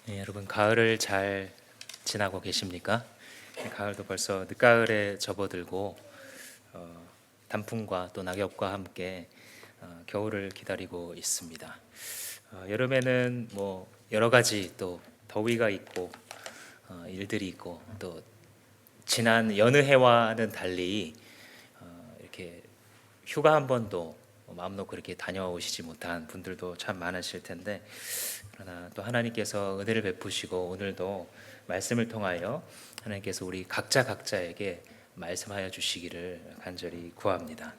네, 여러분 가을을 잘 지나고 계십니까? 가을도 벌써 늦가을에 접어들고 단풍과 또 낙엽과 함께 겨울을 기다리고 있습니다. 여름에는 뭐 여러 가지 또 더위가 있고 일들이 있고 또 지난 여느 해와는 달리 이렇게 휴가 한 번도 마음 놓고 이렇게 다녀오시지 못한 분들도 참 많으실 텐데, 그러나 또 하나님께서 은혜를 베푸시고 오늘도 말씀을 통하여 하나님께서 우리 각자에게 말씀하여 주시기를 간절히 구합니다.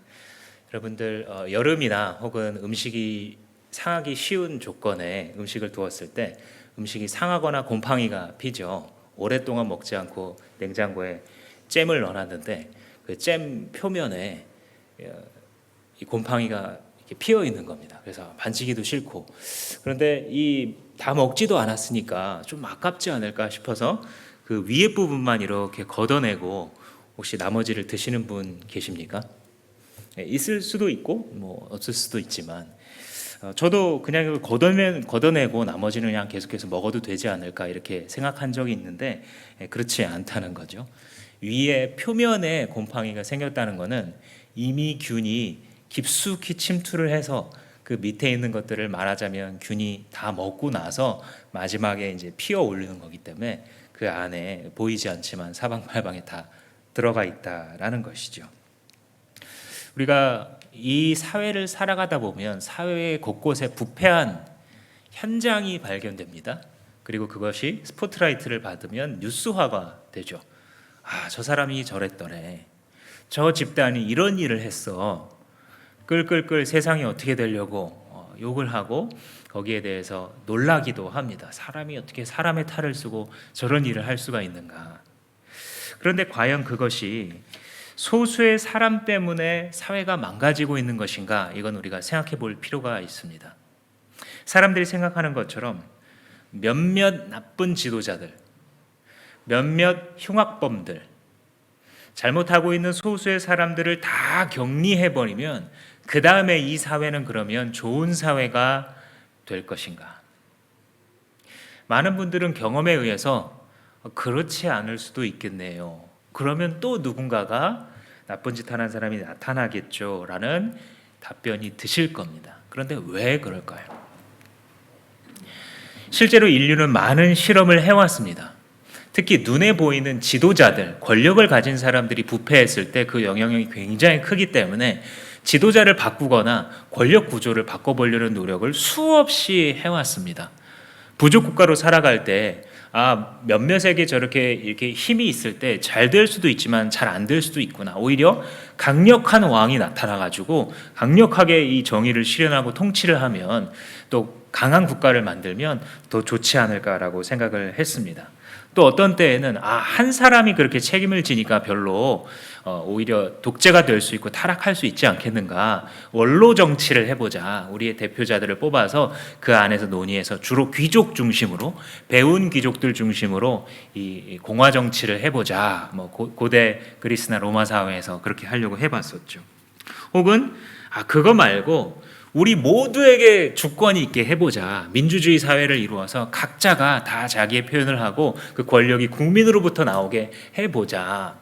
여러분들 여름이나 혹은 음식이 상하기 쉬운 조건에 음식을 두었을 때 음식이 상하거나 곰팡이가 피죠. 오랫동안 먹지 않고 냉장고에 잼을 넣어놨는데 그 잼 표면에 이 곰팡이가 이렇게 피어 있는 겁니다. 그래서 만지기도 싫고, 그런데 이 다 먹지도 않았으니까 좀 아깝지 않을까 싶어서 그 위에 부분만 이렇게 걷어내고, 혹시 나머지를 드시는 분 계십니까? 있을 수도 있고 뭐 없을 수도 있지만 저도 그냥 이걸 걷어내고 나머지는 그냥 계속해서 먹어도 되지 않을까 이렇게 생각한 적이 있는데, 그렇지 않다는 거죠. 위에 표면에 곰팡이가 생겼다는 것은 이미 균이 깊숙이 침투를 해서 그 밑에 있는 것들을 말하자면 균이 다 먹고 나서 마지막에 이제 피어 올리는 거기 때문에 그 안에 보이지 않지만 사방팔방에 다 들어가 있다라는 것이죠. 우리가 이 사회를 살아가다 보면 사회 곳곳에 부패한 현장이 발견됩니다. 그리고 그것이 스포트라이트를 받으면 뉴스화가 되죠. 아, 저 사람이 저랬더래. 저 집단이 이런 일을 했어. 끌끌끌 세상이 어떻게 되려고 욕을 하고 거기에 대해서 놀라기도 합니다. 사람이 어떻게 사람의 탈을 쓰고 저런 일을 할 수가 있는가. 그런데 과연 그것이 소수의 사람 때문에 사회가 망가지고 있는 것인가? 이건 우리가 생각해 볼 필요가 있습니다. 사람들이 생각하는 것처럼 몇몇 나쁜 지도자들, 몇몇 흉악범들, 잘못하고 있는 소수의 사람들을 다 격리해버리면 그 다음에 이 사회는 그러면 좋은 사회가 될 것인가? 많은 분들은 경험에 의해서 그렇지 않을 수도 있겠네요. 그러면 또 누군가가 나쁜 짓 하는 사람이 나타나겠죠 라는 답변이 드실 겁니다. 그런데 왜 그럴까요? 실제로 인류는 많은 실험을 해왔습니다. 특히 눈에 보이는 지도자들, 권력을 가진 사람들이 부패했을 때 그 영향력이 굉장히 크기 때문에 지도자를 바꾸거나 권력 구조를 바꿔보려는 노력을 수없이 해왔습니다. 부족 국가로 살아갈 때 몇몇에게 저렇게 이렇게 힘이 있을 때 잘 될 수도 있지만 잘 안 될 수도 있구나. 오히려 강력한 왕이 나타나가지고 강력하게 이 정의를 실현하고 통치를 하면 또 강한 국가를 만들면 더 좋지 않을까라고 생각을 했습니다. 또 어떤 때에는 한 사람이 그렇게 책임을 지니까 별로 오히려 독재가 될 수 있고 타락할 수 있지 않겠는가. 원로 정치를 해보자. 우리의 대표자들을 뽑아서 그 안에서 논의해서 주로 귀족 중심으로, 배운 귀족들 중심으로 이 공화 정치를 해보자. 뭐 고대 그리스나 로마 사회에서 그렇게 하려고 해봤었죠. 혹은 그거 말고 우리 모두에게 주권이 있게 해보자. 민주주의 사회를 이루어서 각자가 다 자기의 표현을 하고 그 권력이 국민으로부터 나오게 해보자.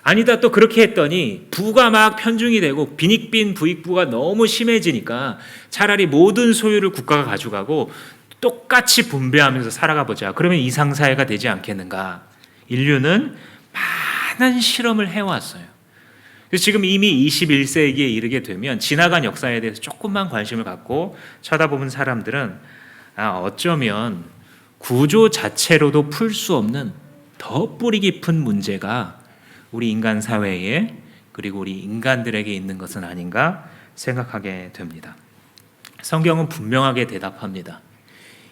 아니다, 또 그렇게 했더니 부가 막 편중이 되고 빈익빈 부익부가 너무 심해지니까 차라리 모든 소유를 국가가 가져가고 똑같이 분배하면서 살아가 보자. 그러면 이상사회가 되지 않겠는가. 인류는 많은 실험을 해왔어요. 그래서 지금 이미 21세기에 이르게 되면 지나간 역사에 대해서 조금만 관심을 갖고 쳐다보는 사람들은 어쩌면 구조 자체로도 풀 수 없는 더 뿌리 깊은 문제가 우리 인간 사회에 그리고 우리 인간들에게 있는 것은 아닌가 생각하게 됩니다. 성경은 분명하게 대답합니다.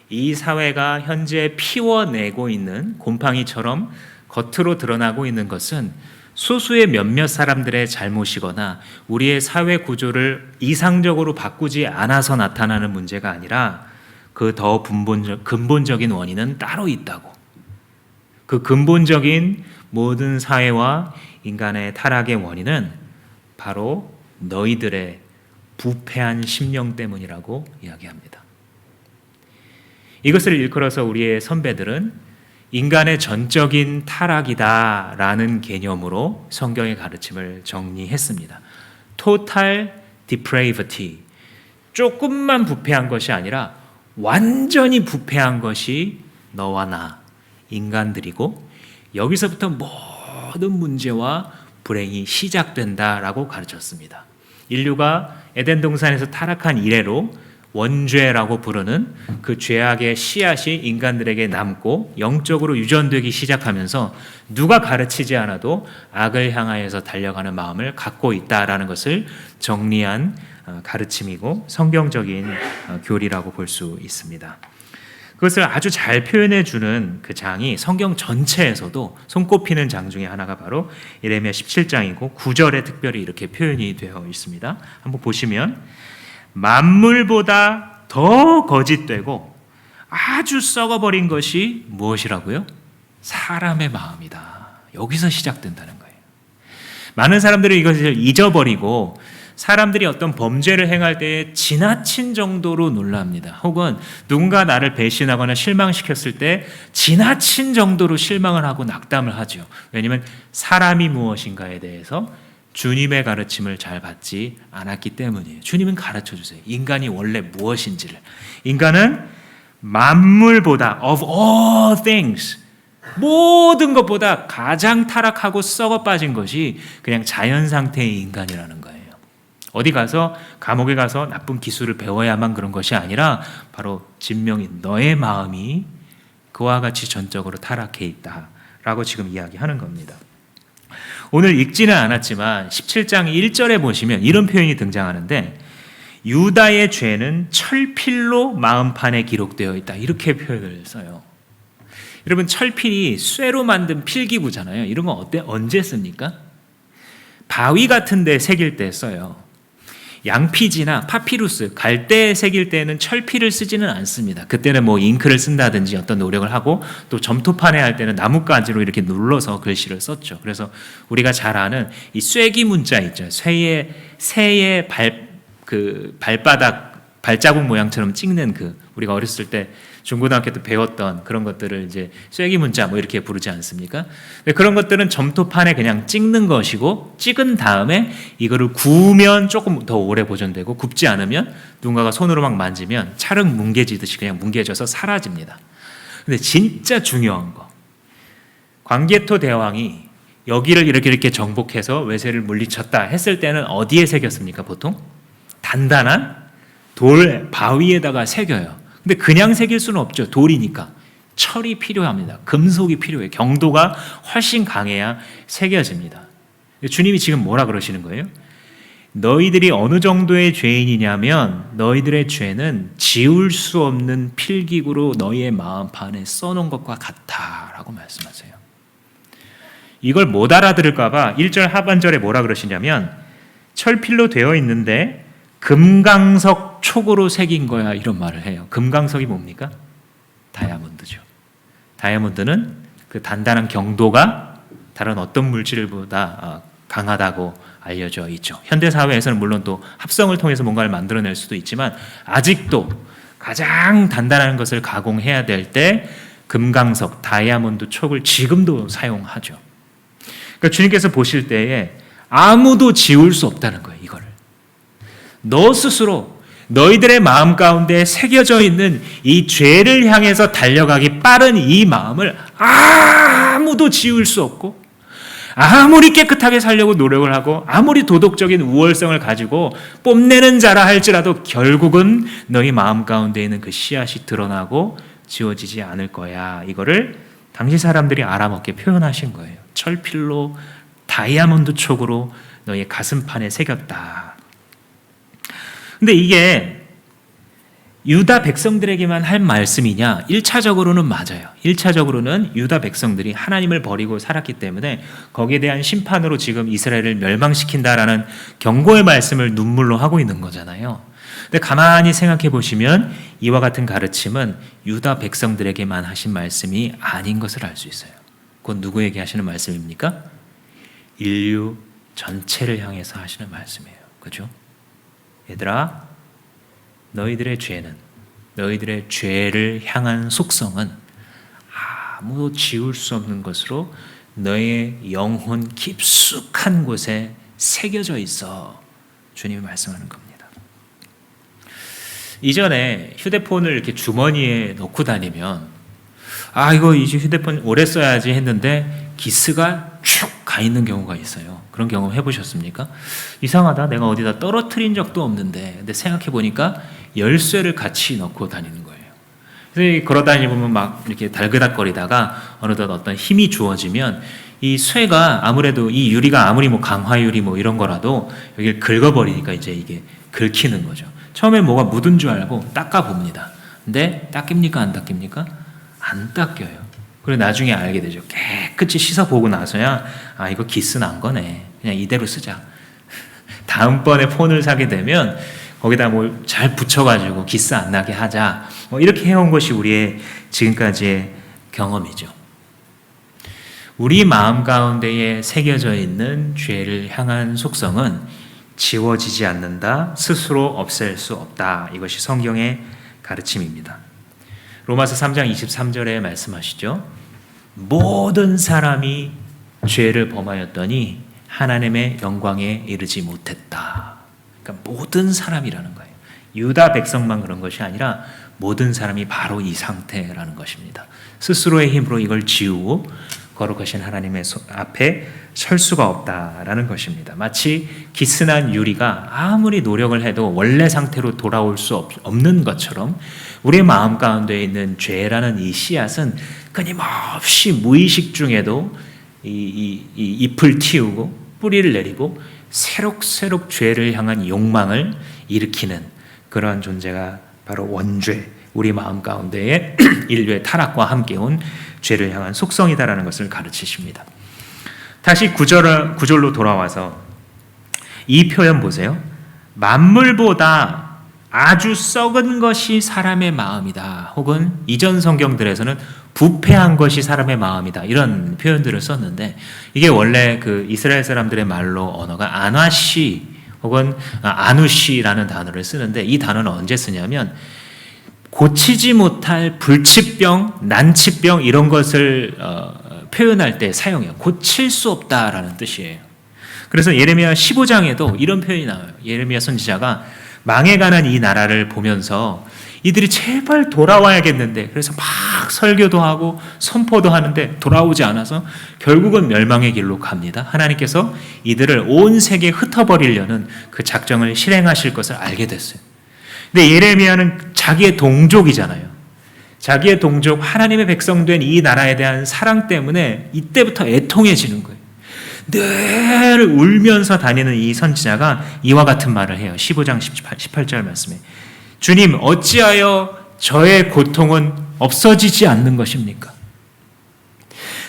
이 사회가 현재 피워내고 있는 곰팡이처럼 겉으로 드러나고 있는 것은 소수의 몇몇 사람들의 잘못이거나 우리의 사회 구조를 이상적으로 바꾸지 않아서 나타나는 문제가 아니라 그 더 근본적인 원인은 따로 있다고. 그 근본적인 모든 사회와 인간의 타락의 원인은 바로 너희들의 부패한 심령 때문이라고 이야기합니다. 이것을 일컬어서 우리의 선배들은 인간의 전적인 타락이다라는 개념으로 성경의 가르침을 정리했습니다. Total depravity. 조금만 부패한 것이 아니라 완전히 부패한 것이 너와 나, 인간들이고 여기서부터 모든 문제와 불행이 시작된다라고 가르쳤습니다. 인류가 에덴 동산에서 타락한 이래로 원죄라고 부르는 그 죄악의 씨앗이 인간들에게 남고 영적으로 유전되기 시작하면서 누가 가르치지 않아도 악을 향하여서 달려가는 마음을 갖고 있다라는 것을 정리한 가르침이고 성경적인 교리라고 볼 수 있습니다. 그것을 아주 잘 표현해 주는 그 장이 성경 전체에서도 손꼽히는 장 중에 하나가 바로 예레미야 17장이고 9절에 특별히 이렇게 표현이 되어 있습니다. 한번 보시면 만물보다 더 거짓되고 아주 썩어버린 것이 무엇이라고요? 사람의 마음이다. 여기서 시작된다는 거예요. 많은 사람들이 이것을 잊어버리고 사람들이 어떤 범죄를 행할 때에 지나친 정도로 놀랍니다. 혹은 누군가 나를 배신하거나 실망시켰을 때 지나친 정도로 실망을 하고 낙담을 하죠. 왜냐하면 사람이 무엇인가에 대해서 주님의 가르침을 잘 받지 않았기 때문이에요. 주님은 가르쳐 주세요. 인간이 원래 무엇인지를. 인간은 만물보다 of all things 모든 것보다 가장 타락하고 썩어 빠진 것이 그냥 자연 상태의 인간이라는 거예요. 어디 가서 감옥에 가서 나쁜 기술을 배워야만 그런 것이 아니라 바로 진명이 너의 마음이 그와 같이 전적으로 타락해 있다라고 지금 이야기하는 겁니다. 오늘 읽지는 않았지만 17장 1절에 보시면 이런 표현이 등장하는데 유다의 죄는 철필로 마음판에 기록되어 있다. 이렇게 표현을 써요. 여러분 철필이 쇠로 만든 필기구잖아요. 이런 건 언제 씁니까? 바위 같은 데 새길 때 써요. 양피지나 파피루스, 갈대에 새길 때는 철필을 쓰지는 않습니다. 그때는 뭐 잉크를 쓴다든지 어떤 노력을 하고 또 점토판에 할 때는 나뭇가지로 이렇게 눌러서 글씨를 썼죠. 그래서 우리가 잘 아는 이 쐐기 문자 있죠. 새의 발바닥 발자국 모양처럼 찍는 우리가 어렸을 때 중고등학교 때 배웠던 그런 것들을 이제 쐐기 문자 뭐 이렇게 부르지 않습니까? 근데 그런 것들은 점토판에 그냥 찍는 것이고 찍은 다음에 이거를 구우면 조금 더 오래 보존되고 굽지 않으면 누군가가 손으로 막 만지면 찰흙 뭉개지듯이 그냥 뭉개져서 사라집니다. 근데 진짜 중요한 거, 광개토 대왕이 여기를 이렇게 정복해서 외세를 물리쳤다 했을 때는 어디에 새겼습니까? 보통 단단한 돌 바위에다가 새겨요. 근데 그냥 새길 수는 없죠. 돌이니까 철이 필요합니다. 금속이 필요해요. 경도가 훨씬 강해야 새겨집니다. 주님이 지금 뭐라 그러시는 거예요? 너희들이 어느 정도의 죄인이냐면 너희들의 죄는 지울 수 없는 필기구로 너희의 마음판에 써놓은 것과 같다라고 말씀하세요. 이걸 못 알아들을까 봐 1절 하반절에 뭐라 그러시냐면 철필로 되어 있는데 금강석 촉으로 새긴 거야, 이런 말을 해요. 금강석이 뭡니까? 다이아몬드죠. 다이아몬드는 그 단단한 경도가 다른 어떤 물질보다 강하다고 알려져 있죠. 현대 사회에서는 물론 또 합성을 통해서 뭔가를 만들어낼 수도 있지만 아직도 가장 단단한 것을 가공해야 될 때 금강석, 다이아몬드 촉을 지금도 사용하죠. 그러니까 주님께서 보실 때에 아무도 지울 수 없다는 거예요. 이거를 너 스스로 너희들의 마음 가운데 새겨져 있는 이 죄를 향해서 달려가기 빠른 이 마음을 아무도 지울 수 없고 아무리 깨끗하게 살려고 노력을 하고 아무리 도덕적인 우월성을 가지고 뽐내는 자라 할지라도 결국은 너희 마음 가운데 있는 그 씨앗이 드러나고 지워지지 않을 거야. 이거를 당시 사람들이 알아먹게 표현하신 거예요. 철필로 다이아몬드 촉으로 너희 가슴판에 새겼다. 근데 이게 유다 백성들에게만 할 말씀이냐? 1차적으로는 맞아요. 1차적으로는 유다 백성들이 하나님을 버리고 살았기 때문에 거기에 대한 심판으로 지금 이스라엘을 멸망시킨다라는 경고의 말씀을 눈물로 하고 있는 거잖아요. 근데 가만히 생각해 보시면 이와 같은 가르침은 유다 백성들에게만 하신 말씀이 아닌 것을 알 수 있어요. 그건 누구에게 하시는 말씀입니까? 인류 전체를 향해서 하시는 말씀이에요. 그죠? 얘들아, 너희들의 죄를 향한 속성은 아무도 지울 수 없는 것으로 너의 영혼 깊숙한 곳에 새겨져 있어. 주님이 말씀하는 겁니다. 이전에 휴대폰을 이렇게 주머니에 넣고 다니면 이거 이제 휴대폰 오래 써야지 했는데 기스가 쭉 가 있는 경우가 있어요. 그런 경험 해보셨습니까? 이상하다, 내가 어디다 떨어뜨린 적도 없는데, 근데 생각해 보니까 열쇠를 같이 넣고 다니는 거예요. 그래서 걸어 다니면 막 이렇게 달그닥거리다가 어느덧 어떤 힘이 주어지면 이 쇠가 아무래도 이 유리가 아무리 뭐 강화유리 뭐 이런 거라도 여기를 긁어버리니까 이제 이게 긁히는 거죠. 처음에 뭐가 묻은 줄 알고 닦아 봅니다. 근데 닦입니까 안 닦입니까? 안 닦여요. 그리고 나중에 알게 되죠. 깨끗이 씻어보고 나서야 이거 기스 난 거네. 그냥 이대로 쓰자. 다음번에 폰을 사게 되면 거기다 뭘 잘 붙여가지고 기스 안 나게 하자. 이렇게 해온 것이 우리의 지금까지의 경험이죠. 우리 마음 가운데에 새겨져 있는 죄를 향한 속성은 지워지지 않는다, 스스로 없앨 수 없다. 이것이 성경의 가르침입니다. 로마서 3장 23절에 말씀하시죠. 모든 사람이 죄를 범하였더니 하나님의 영광에 이르지 못했다. 그러니까 모든 사람이라는 거예요. 유다 백성만 그런 것이 아니라 모든 사람이 바로 이 상태라는 것입니다. 스스로의 힘으로 이걸 지우고 거룩하신 하나님의 앞에 설 수가 없다라는 것입니다. 마치 기스난 유리가 아무리 노력을 해도 원래 상태로 돌아올 수 없는 것처럼 우리의 마음 가운데 있는 죄라는 이 씨앗은 끊임없이 무의식 중에도 이 잎을 틔우고 뿌리를 내리고 새록새록 죄를 향한 욕망을 일으키는 그러한 존재가 바로 원죄, 우리 마음 가운데에 인류의 타락과 함께 온 죄를 향한 속성이다라는 것을 가르치십니다. 다시 구절로 돌아와서 이 표현 보세요. 만물보다 아주 썩은 것이 사람의 마음이다. 혹은 이전 성경들에서는 부패한 것이 사람의 마음이다. 이런 표현들을 썼는데 이게 원래 그 이스라엘 사람들의 말로 언어가 아나시 혹은 아누시라는 단어를 쓰는데 이 단어는 언제 쓰냐면 고치지 못할 불치병, 난치병 이런 것을 표현할 때 사용해요. 고칠 수 없다라는 뜻이에요. 그래서 예레미야 15장에도 이런 표현이 나와요. 예레미야 선지자가 망해가는 이 나라를 보면서 이들이 제발 돌아와야겠는데 그래서 막 설교도 하고 선포도 하는데 돌아오지 않아서 결국은 멸망의 길로 갑니다. 하나님께서 이들을 온 세계에 흩어버리려는 그 작정을 실행하실 것을 알게 됐어요. 근데 예레미야는 자기의 동족이잖아요. 자기의 동족 하나님의 백성된 이 나라에 대한 사랑 때문에 이때부터 애통해지는 거예요. 늘 울면서 다니는 이 선지자가 이와 같은 말을 해요. 15장 18절 말씀에 주님 어찌하여 저의 고통은 없어지지 않는 것입니까?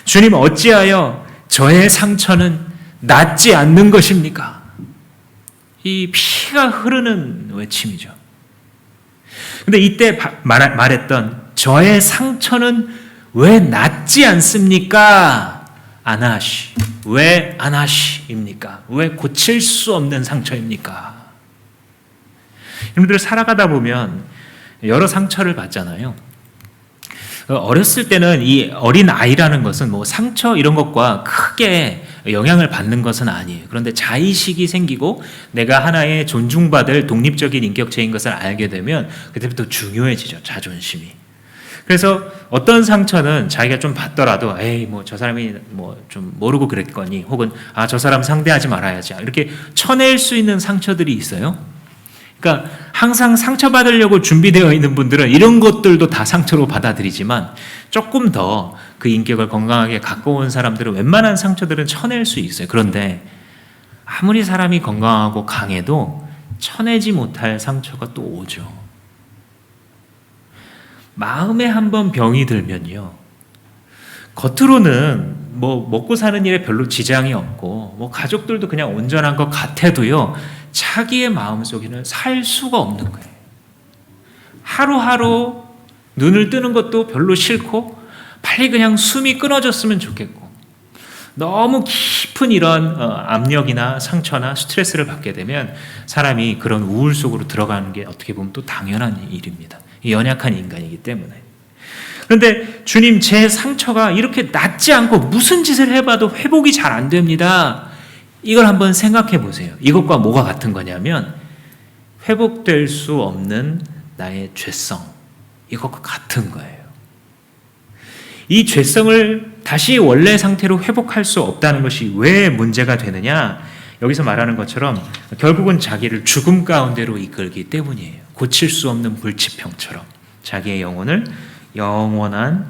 주님 어찌하여 저의 상처는 낫지 않는 것입니까? 이 피가 흐르는 외침이죠. 근데 이때 말했던 저의 상처는 왜 낫지 않습니까? 아나시. 왜 아나시입니까? 왜 고칠 수 없는 상처입니까? 여러분들 살아가다 보면 여러 상처를 받잖아요. 어렸을 때는 이 어린 아이라는 것은 뭐 상처 이런 것과 크게 영향을 받는 것은 아니에요. 그런데 자의식이 생기고 내가 하나의 존중받을 독립적인 인격체인 것을 알게 되면 그때부터 중요해지죠. 자존심이. 그래서 어떤 상처는 자기가 좀 받더라도 에이 뭐 저 사람이 뭐 좀 모르고 그랬거니 혹은 저 사람 상대하지 말아야지 이렇게 쳐낼 수 있는 상처들이 있어요. 그러니까 항상 상처받으려고 준비되어 있는 분들은 이런 것들도 다 상처로 받아들이지만 조금 더 그 인격을 건강하게 갖고 온 사람들은 웬만한 상처들은 쳐낼 수 있어요. 그런데 아무리 사람이 건강하고 강해도 쳐내지 못할 상처가 또 오죠. 마음에 한번 병이 들면요, 겉으로는 뭐 먹고 사는 일에 별로 지장이 없고 뭐 가족들도 그냥 온전한 것 같아도요, 자기의 마음속에는 살 수가 없는 거예요. 하루하루 눈을 뜨는 것도 별로 싫고 빨리 그냥 숨이 끊어졌으면 좋겠고, 너무 깊은 이런 압력이나 상처나 스트레스를 받게 되면 사람이 그런 우울 속으로 들어가는 게 어떻게 보면 또 당연한 일입니다. 연약한 인간이기 때문에. 그런데 주님, 제 상처가 이렇게 낫지 않고 무슨 짓을 해봐도 회복이 잘 안 됩니다. 이걸 한번 생각해 보세요. 이것과 뭐가 같은 거냐면 회복될 수 없는 나의 죄성, 이것과 같은 거예요. 이 죄성을 다시 원래 상태로 회복할 수 없다는 것이 왜 문제가 되느냐? 여기서 말하는 것처럼 결국은 자기를 죽음 가운데로 이끌기 때문이에요. 고칠 수 없는 불치병처럼 자기의 영혼을 영원한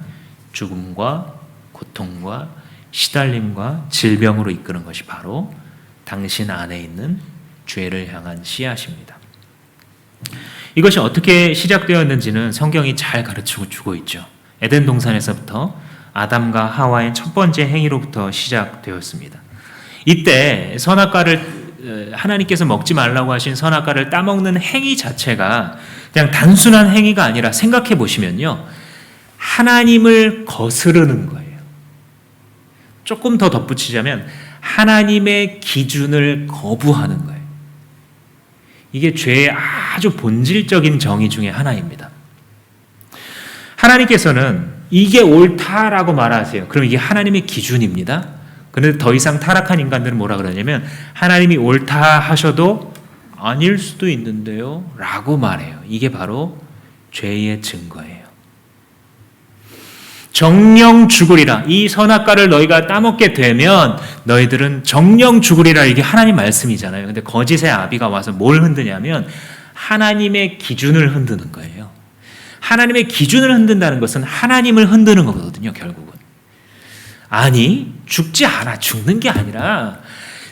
죽음과 고통과 시달림과 질병으로 이끄는 것이 바로 당신 안에 있는 죄를 향한 씨앗입니다. 이것이 어떻게 시작되었는지는 성경이 잘 가르치고 주고 있죠. 에덴 동산에서부터 아담과 하와의 첫 번째 행위로부터 시작되었습니다. 이때 선악과를, 하나님께서 먹지 말라고 하신 선악과를 따먹는 행위 자체가 그냥 단순한 행위가 아니라, 생각해 보시면요, 하나님을 거스르는 거예요. 조금 더 덧붙이자면 하나님의 기준을 거부하는 거예요. 이게 죄의 아주 본질적인 정의 중에 하나입니다. 하나님께서는 이게 옳다라고 말하세요. 그럼 이게 하나님의 기준입니다. 그런데 더 이상 타락한 인간들은 뭐라 그러냐면 하나님이 옳다 하셔도 아닐 수도 있는데요 라고 말해요. 이게 바로 죄의 증거예요. 정령 죽으리라. 이 선악과를 너희가 따먹게 되면 너희들은 정령 죽으리라. 이게 하나님 말씀이잖아요. 근데 거짓의 아비가 와서 뭘 흔드냐면 하나님의 기준을 흔드는 거예요. 하나님의 기준을 흔든다는 것은 하나님을 흔드는 거거든요, 결국은. 아니, 죽지 않아. 죽는 게 아니라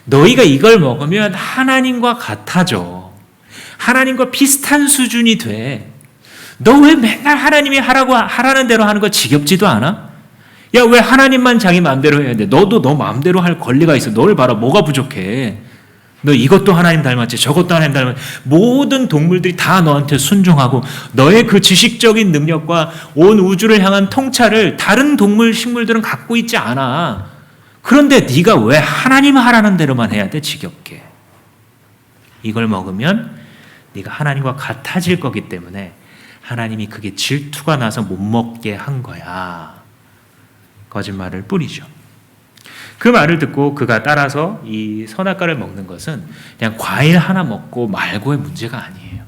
너희가 이걸 먹으면 하나님과 같아져. 하나님과 비슷한 수준이 돼. 너 왜 맨날 하나님이 하라는 대로 하는 거 지겹지도 않아? 야, 왜 하나님만 자기 마음대로 해야 돼? 너도 너 마음대로 할 권리가 있어. 너를 봐라. 뭐가 부족해? 너 이것도 하나님 닮았지, 저것도 하나님 닮았지. 모든 동물들이 다 너한테 순종하고 너의 그 지식적인 능력과 온 우주를 향한 통찰을 다른 동물, 식물들은 갖고 있지 않아. 그런데 네가 왜 하나님 하라는 대로만 해야 돼? 지겹게. 이걸 먹으면 네가 하나님과 같아질 거기 때문에 하나님이 그게 질투가 나서 못 먹게 한 거야. 거짓말을 뿌리죠. 그 말을 듣고 그가 따라서 이 선악과를 먹는 것은 그냥 과일 하나 먹고 말고의 문제가 아니에요.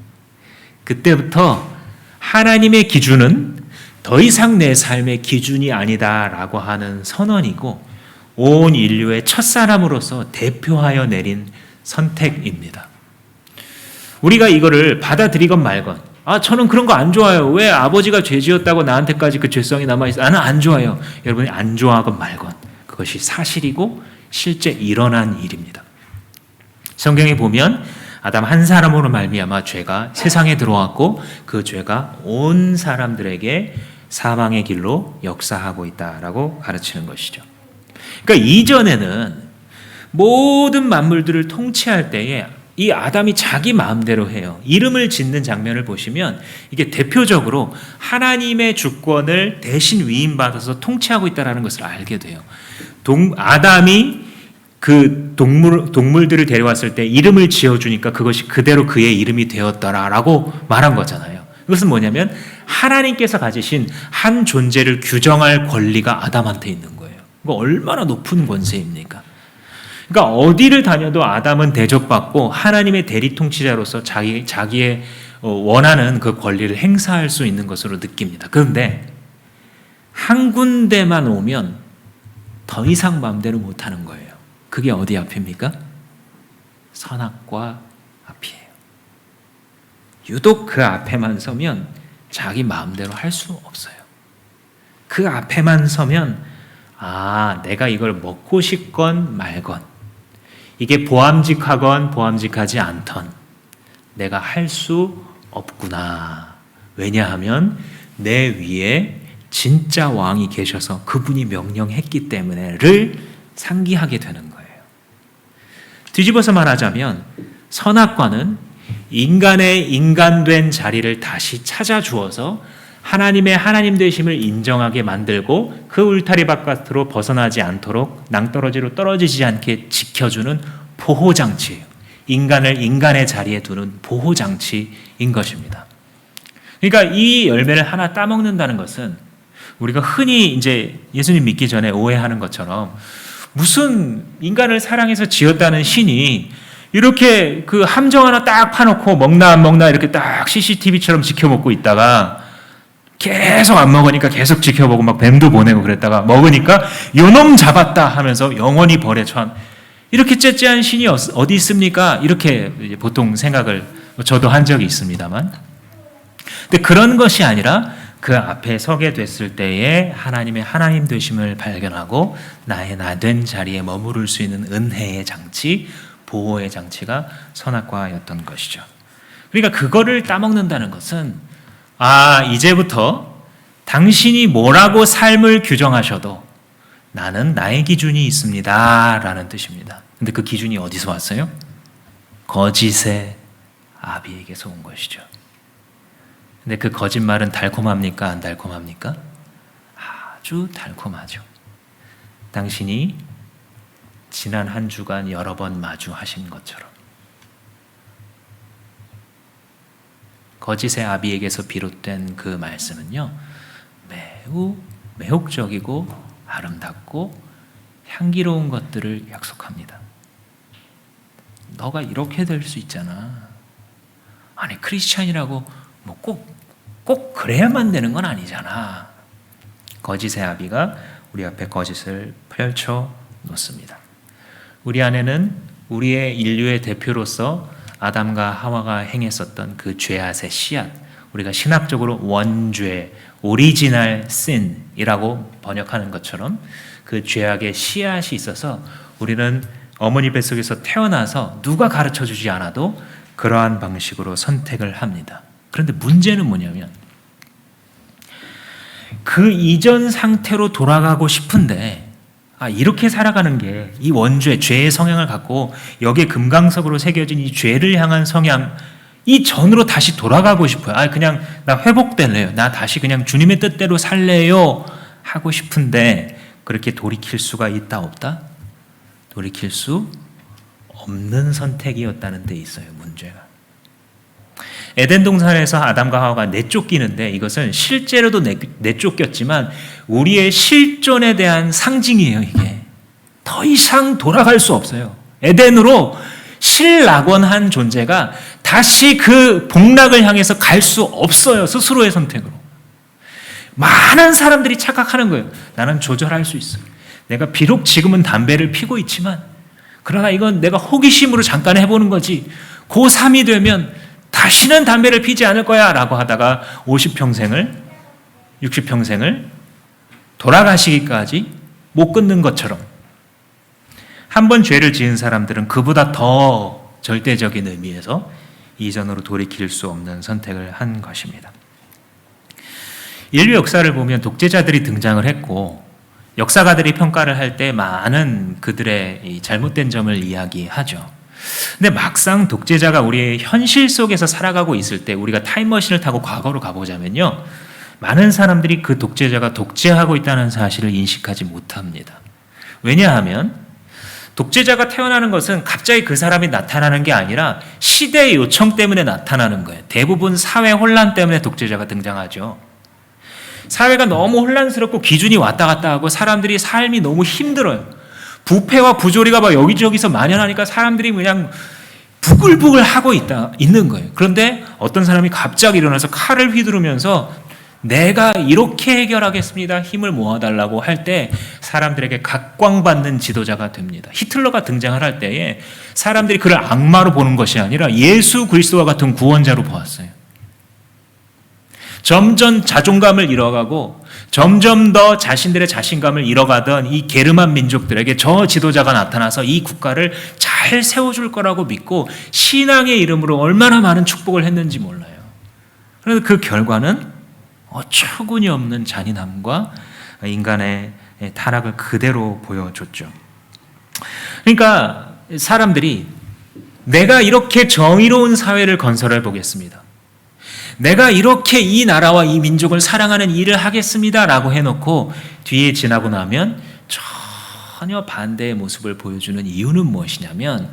그때부터 하나님의 기준은 더 이상 내 삶의 기준이 아니다라고 하는 선언이고, 온 인류의 첫사람으로서 대표하여 내린 선택입니다. 우리가 이거를 받아들이건 말건, 저는 그런 거 안 좋아요. 왜 아버지가 죄 지었다고 나한테까지 그 죄성이 남아있어? 나는 안 좋아요. 여러분이 안 좋아하건 말건 그것이 사실이고 실제 일어난 일입니다. 성경에 보면 아담 한 사람으로 말미암아 죄가 세상에 들어왔고 그 죄가 온 사람들에게 사망의 길로 역사하고 있다라고 가르치는 것이죠. 그러니까 이전에는 모든 만물들을 통치할 때에 이 아담이 자기 마음대로 해요. 이름을 짓는 장면을 보시면 이게 대표적으로 하나님의 주권을 대신 위임받아서 통치하고 있다는 것을 알게 돼요. 아담이 그 동물들을 데려왔을 때 이름을 지어주니까 그것이 그대로 그의 이름이 되었더라라고 말한 거잖아요. 그것은 뭐냐면 하나님께서 가지신 한 존재를 규정할 권리가 아담한테 있는 거예요. 이거 얼마나 높은 권세입니까? 그러니까 어디를 다녀도 아담은 대접받고 하나님의 대리 통치자로서 자기의 원하는 그 권리를 행사할 수 있는 것으로 느낍니다. 그런데 한 군데만 오면 더 이상 마음대로 못하는 거예요. 그게 어디 앞입니까? 선악과 앞이에요. 유독 그 앞에만 서면 자기 마음대로 할 수 없어요. 그 앞에만 서면 내가 이걸 먹고 싶건 말건, 이게 보암직하건 보암직하지 않던 내가 할 수 없구나. 왜냐하면 내 위에 진짜 왕이 계셔서 그분이 명령했기 때문에를 상기하게 되는 거예요. 뒤집어서 말하자면 선악과는 인간의 인간된 자리를 다시 찾아주어서 하나님의 하나님 되심을 인정하게 만들고 그 울타리 바깥으로 벗어나지 않도록 낭떠러지로 떨어지지 않게 지켜주는 보호장치예요. 인간을 인간의 자리에 두는 보호장치인 것입니다. 그러니까 이 열매를 하나 따먹는다는 것은 우리가 흔히 이제 예수님 믿기 전에 오해하는 것처럼 무슨 인간을 사랑해서 지었다는 신이 이렇게 그 함정 하나 딱 파놓고 먹나 안 먹나 이렇게 딱 CCTV처럼 지켜먹고 있다가 계속 안 먹으니까 계속 지켜보고 막 뱀도 보내고 그랬다가 먹으니까 요놈 잡았다 하면서 영원히 벌에 처한 이렇게 째째한 신이 어디 있습니까? 이렇게 보통 생각을 저도 한 적이 있습니다만 근데 그런 것이 아니라 그 앞에 서게 됐을 때에 하나님의 하나님 되심을 발견하고 나의 나된 자리에 머무를 수 있는 은혜의 장치, 보호의 장치가 선악과였던 것이죠. 그러니까 그거를 따먹는다는 것은 이제부터 당신이 뭐라고 삶을 규정하셔도 나는 나의 기준이 있습니다 라는 뜻입니다. 근데 그 기준이 어디서 왔어요? 거짓의 아비에게서 온 것이죠. 근데 그 거짓말은 달콤합니까? 안 달콤합니까? 아주 달콤하죠. 당신이 지난 한 주간 여러 번 마주하신 것처럼 거짓의 아비에게서 비롯된 그 말씀은요 매우 매혹적이고 아름답고 향기로운 것들을 약속합니다. 너가 이렇게 될 수 있잖아. 아니 크리스찬이라고 뭐 꼭 그래야만 되는 건 아니잖아. 거짓의 아비가 우리 앞에 거짓을 펼쳐 놓습니다. 우리 안에는 우리의 인류의 대표로서 아담과 하와가 행했었던 그 죄앗의 씨앗, 우리가 신학적으로 원죄, 오리지널 신이라고 번역하는 것처럼 그 죄악의 씨앗이 있어서 우리는 어머니 뱃속에서 태어나서 누가 가르쳐주지 않아도 그러한 방식으로 선택을 합니다. 그런데 문제는 뭐냐면 그 이전 상태로 돌아가고 싶은데 이렇게 살아가는 게 이 원죄, 죄의 성향을 갖고 여기에 금강석으로 새겨진 이 죄를 향한 성향 이 전으로 다시 돌아가고 싶어요. 그냥 나 회복될래요. 나 다시 그냥 주님의 뜻대로 살래요 하고 싶은데 그렇게 돌이킬 수가 있다 없다? 돌이킬 수 없는 선택이었다는 데 있어요. 문제가. 에덴 동산에서 아담과 하와가 내쫓기는데 이것은 실제로도 내쫓겼지만 우리의 실존에 대한 상징이에요. 이게 더 이상 돌아갈 수 없어요. 에덴으로 실낙원한 존재가 다시 그 복락을 향해서 갈 수 없어요. 스스로의 선택으로. 많은 사람들이 착각하는 거예요. 나는 조절할 수 있어요. 내가 비록 지금은 담배를 피고 있지만 그러나 이건 내가 호기심으로 잠깐 해보는 거지. 고3이 되면 다시는 담배를 피지 않을 거야 라고 하다가 50평생을 60평생을 돌아가시기까지 못 끊는 것처럼 한 번 죄를 지은 사람들은 그보다 더 절대적인 의미에서 이전으로 돌이킬 수 없는 선택을 한 것입니다. 인류 역사를 보면 독재자들이 등장을 했고 역사가들이 평가를 할 때 많은 그들의 이 잘못된 점을 이야기하죠. 근데 막상 독재자가 우리의 현실 속에서 살아가고 있을 때 우리가 타임머신을 타고 과거로 가보자면요. 많은 사람들이 그 독재자가 독재하고 있다는 사실을 인식하지 못합니다. 왜냐하면 독재자가 태어나는 것은 갑자기 그 사람이 나타나는 게 아니라 시대의 요청 때문에 나타나는 거예요. 대부분 사회 혼란 때문에 독재자가 등장하죠. 사회가 너무 혼란스럽고 기준이 왔다 갔다 하고 사람들이 삶이 너무 힘들어요. 부패와 부조리가 막 여기저기서 만연하니까 사람들이 그냥 부글부글 하고 있는 거예요. 그런데 어떤 사람이 갑자기 일어나서 칼을 휘두르면서 내가 이렇게 해결하겠습니다. 힘을 모아달라고 할 때 사람들에게 각광받는 지도자가 됩니다. 히틀러가 등장을 할 때에 사람들이 그를 악마로 보는 것이 아니라 예수 그리스도와 같은 구원자로 보았어요. 점점 자존감을 잃어가고 점점 더 자신들의 자신감을 잃어가던 이 게르만 민족들에게 저 지도자가 나타나서 이 국가를 잘 세워줄 거라고 믿고 신앙의 이름으로 얼마나 많은 축복을 했는지 몰라요. 그래서 그 결과는 어처구니 없는 잔인함과 인간의 타락을 그대로 보여줬죠. 그러니까 사람들이 내가 이렇게 정의로운 사회를 건설해 보겠습니다. 내가 이렇게 이 나라와 이 민족을 사랑하는 일을 하겠습니다 라고 해놓고 뒤에 지나고 나면 전혀 반대의 모습을 보여주는 이유는 무엇이냐면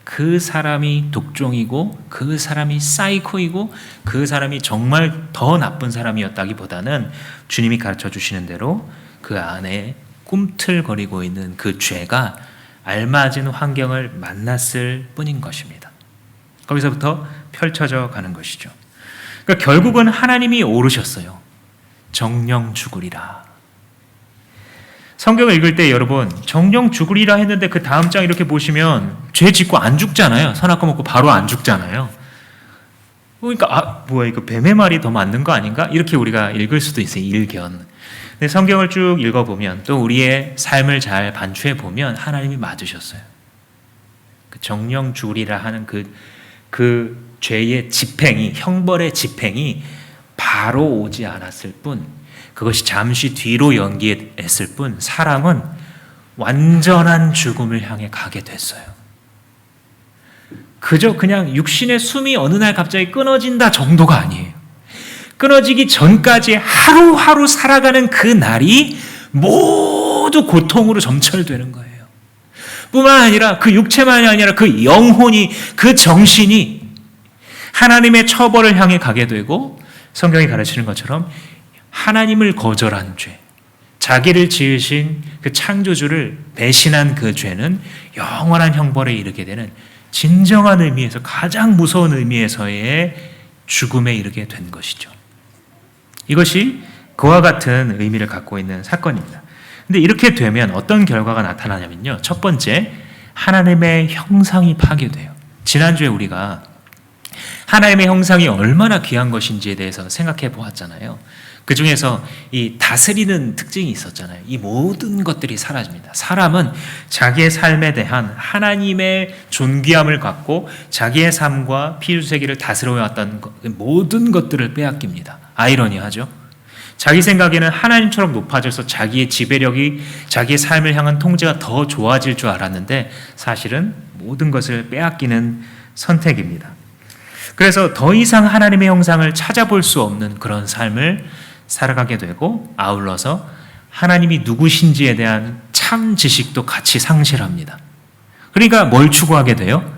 그 사람이 독종이고 그 사람이 사이코이고 그 사람이 정말 더 나쁜 사람이었다기보다는 주님이 가르쳐 주시는 대로 그 안에 꿈틀거리고 있는 그 죄가 알맞은 환경을 만났을 뿐인 것입니다. 거기서부터 펼쳐져 가는 것이죠. 그러니까 결국은 하나님이 오르셨어요. 정령 죽으리라. 성경을 읽을 때 여러분 정령 죽으리라 했는데 그 다음 장 이렇게 보시면 죄 짓고 안 죽잖아요. 선악과 먹고 바로 안 죽잖아요. 그러니까 뭐야 이거 뱀의 말이 더 맞는 거 아닌가? 이렇게 우리가 읽을 수도 있어요. 일견. 근데 성경을 쭉 읽어보면 또 우리의 삶을 잘 반추해 보면 하나님이 맞으셨어요. 그 정령 죽으리라 하는 그 죄의 집행이 형벌의 집행이 바로 오지 않았을 뿐 그것이 잠시 뒤로 연기했을 뿐 사람은 완전한 죽음을 향해 가게 됐어요. 그저 그냥 육신의 숨이 어느 날 갑자기 끊어진다 정도가 아니에요. 끊어지기 전까지 하루하루 살아가는 그 날이 모두 고통으로 점철되는 거예요. 뿐만 아니라 그 육체만이 아니라 그 영혼이 그 정신이 하나님의 처벌을 향해 가게 되고 성경이 가르치는 것처럼 하나님을 거절한 죄, 자기를 지으신 그 창조주를 배신한 그 죄는 영원한 형벌에 이르게 되는 진정한 의미에서 가장 무서운 의미에서의 죽음에 이르게 된 것이죠. 이것이 그와 같은 의미를 갖고 있는 사건입니다. 근데 이렇게 되면 어떤 결과가 나타나냐면요. 첫 번째, 하나님의 형상이 파괴돼요. 지난주에 우리가 하나님의 형상이 얼마나 귀한 것인지에 대해서 생각해 보았잖아요. 그 중에서 이 다스리는 특징이 있었잖아요. 이 모든 것들이 사라집니다. 사람은 자기의 삶에 대한 하나님의 존귀함을 갖고 자기의 삶과 피주세기를 다스려왔던 모든 것들을 빼앗깁니다. 아이러니하죠. 자기 생각에는 하나님처럼 높아져서 자기의 지배력이 자기의 삶을 향한 통제가 더 좋아질 줄 알았는데 사실은 모든 것을 빼앗기는 선택입니다. 그래서 더 이상 하나님의 형상을 찾아볼 수 없는 그런 삶을 살아가게 되고 아울러서 하나님이 누구신지에 대한 참 지식도 같이 상실합니다. 그러니까 뭘 추구하게 돼요?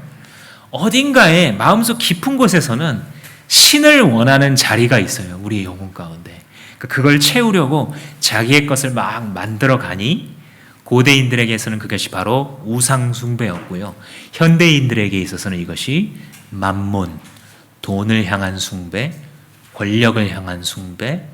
어딘가에 마음속 깊은 곳에서는 신을 원하는 자리가 있어요. 우리의 영혼 가운데. 그걸 채우려고 자기의 것을 막 만들어 가니 고대인들에게서는 그것이 바로 우상 숭배였고요. 현대인들에게 있어서는 이것이 만몬, 돈을 향한 숭배, 권력을 향한 숭배,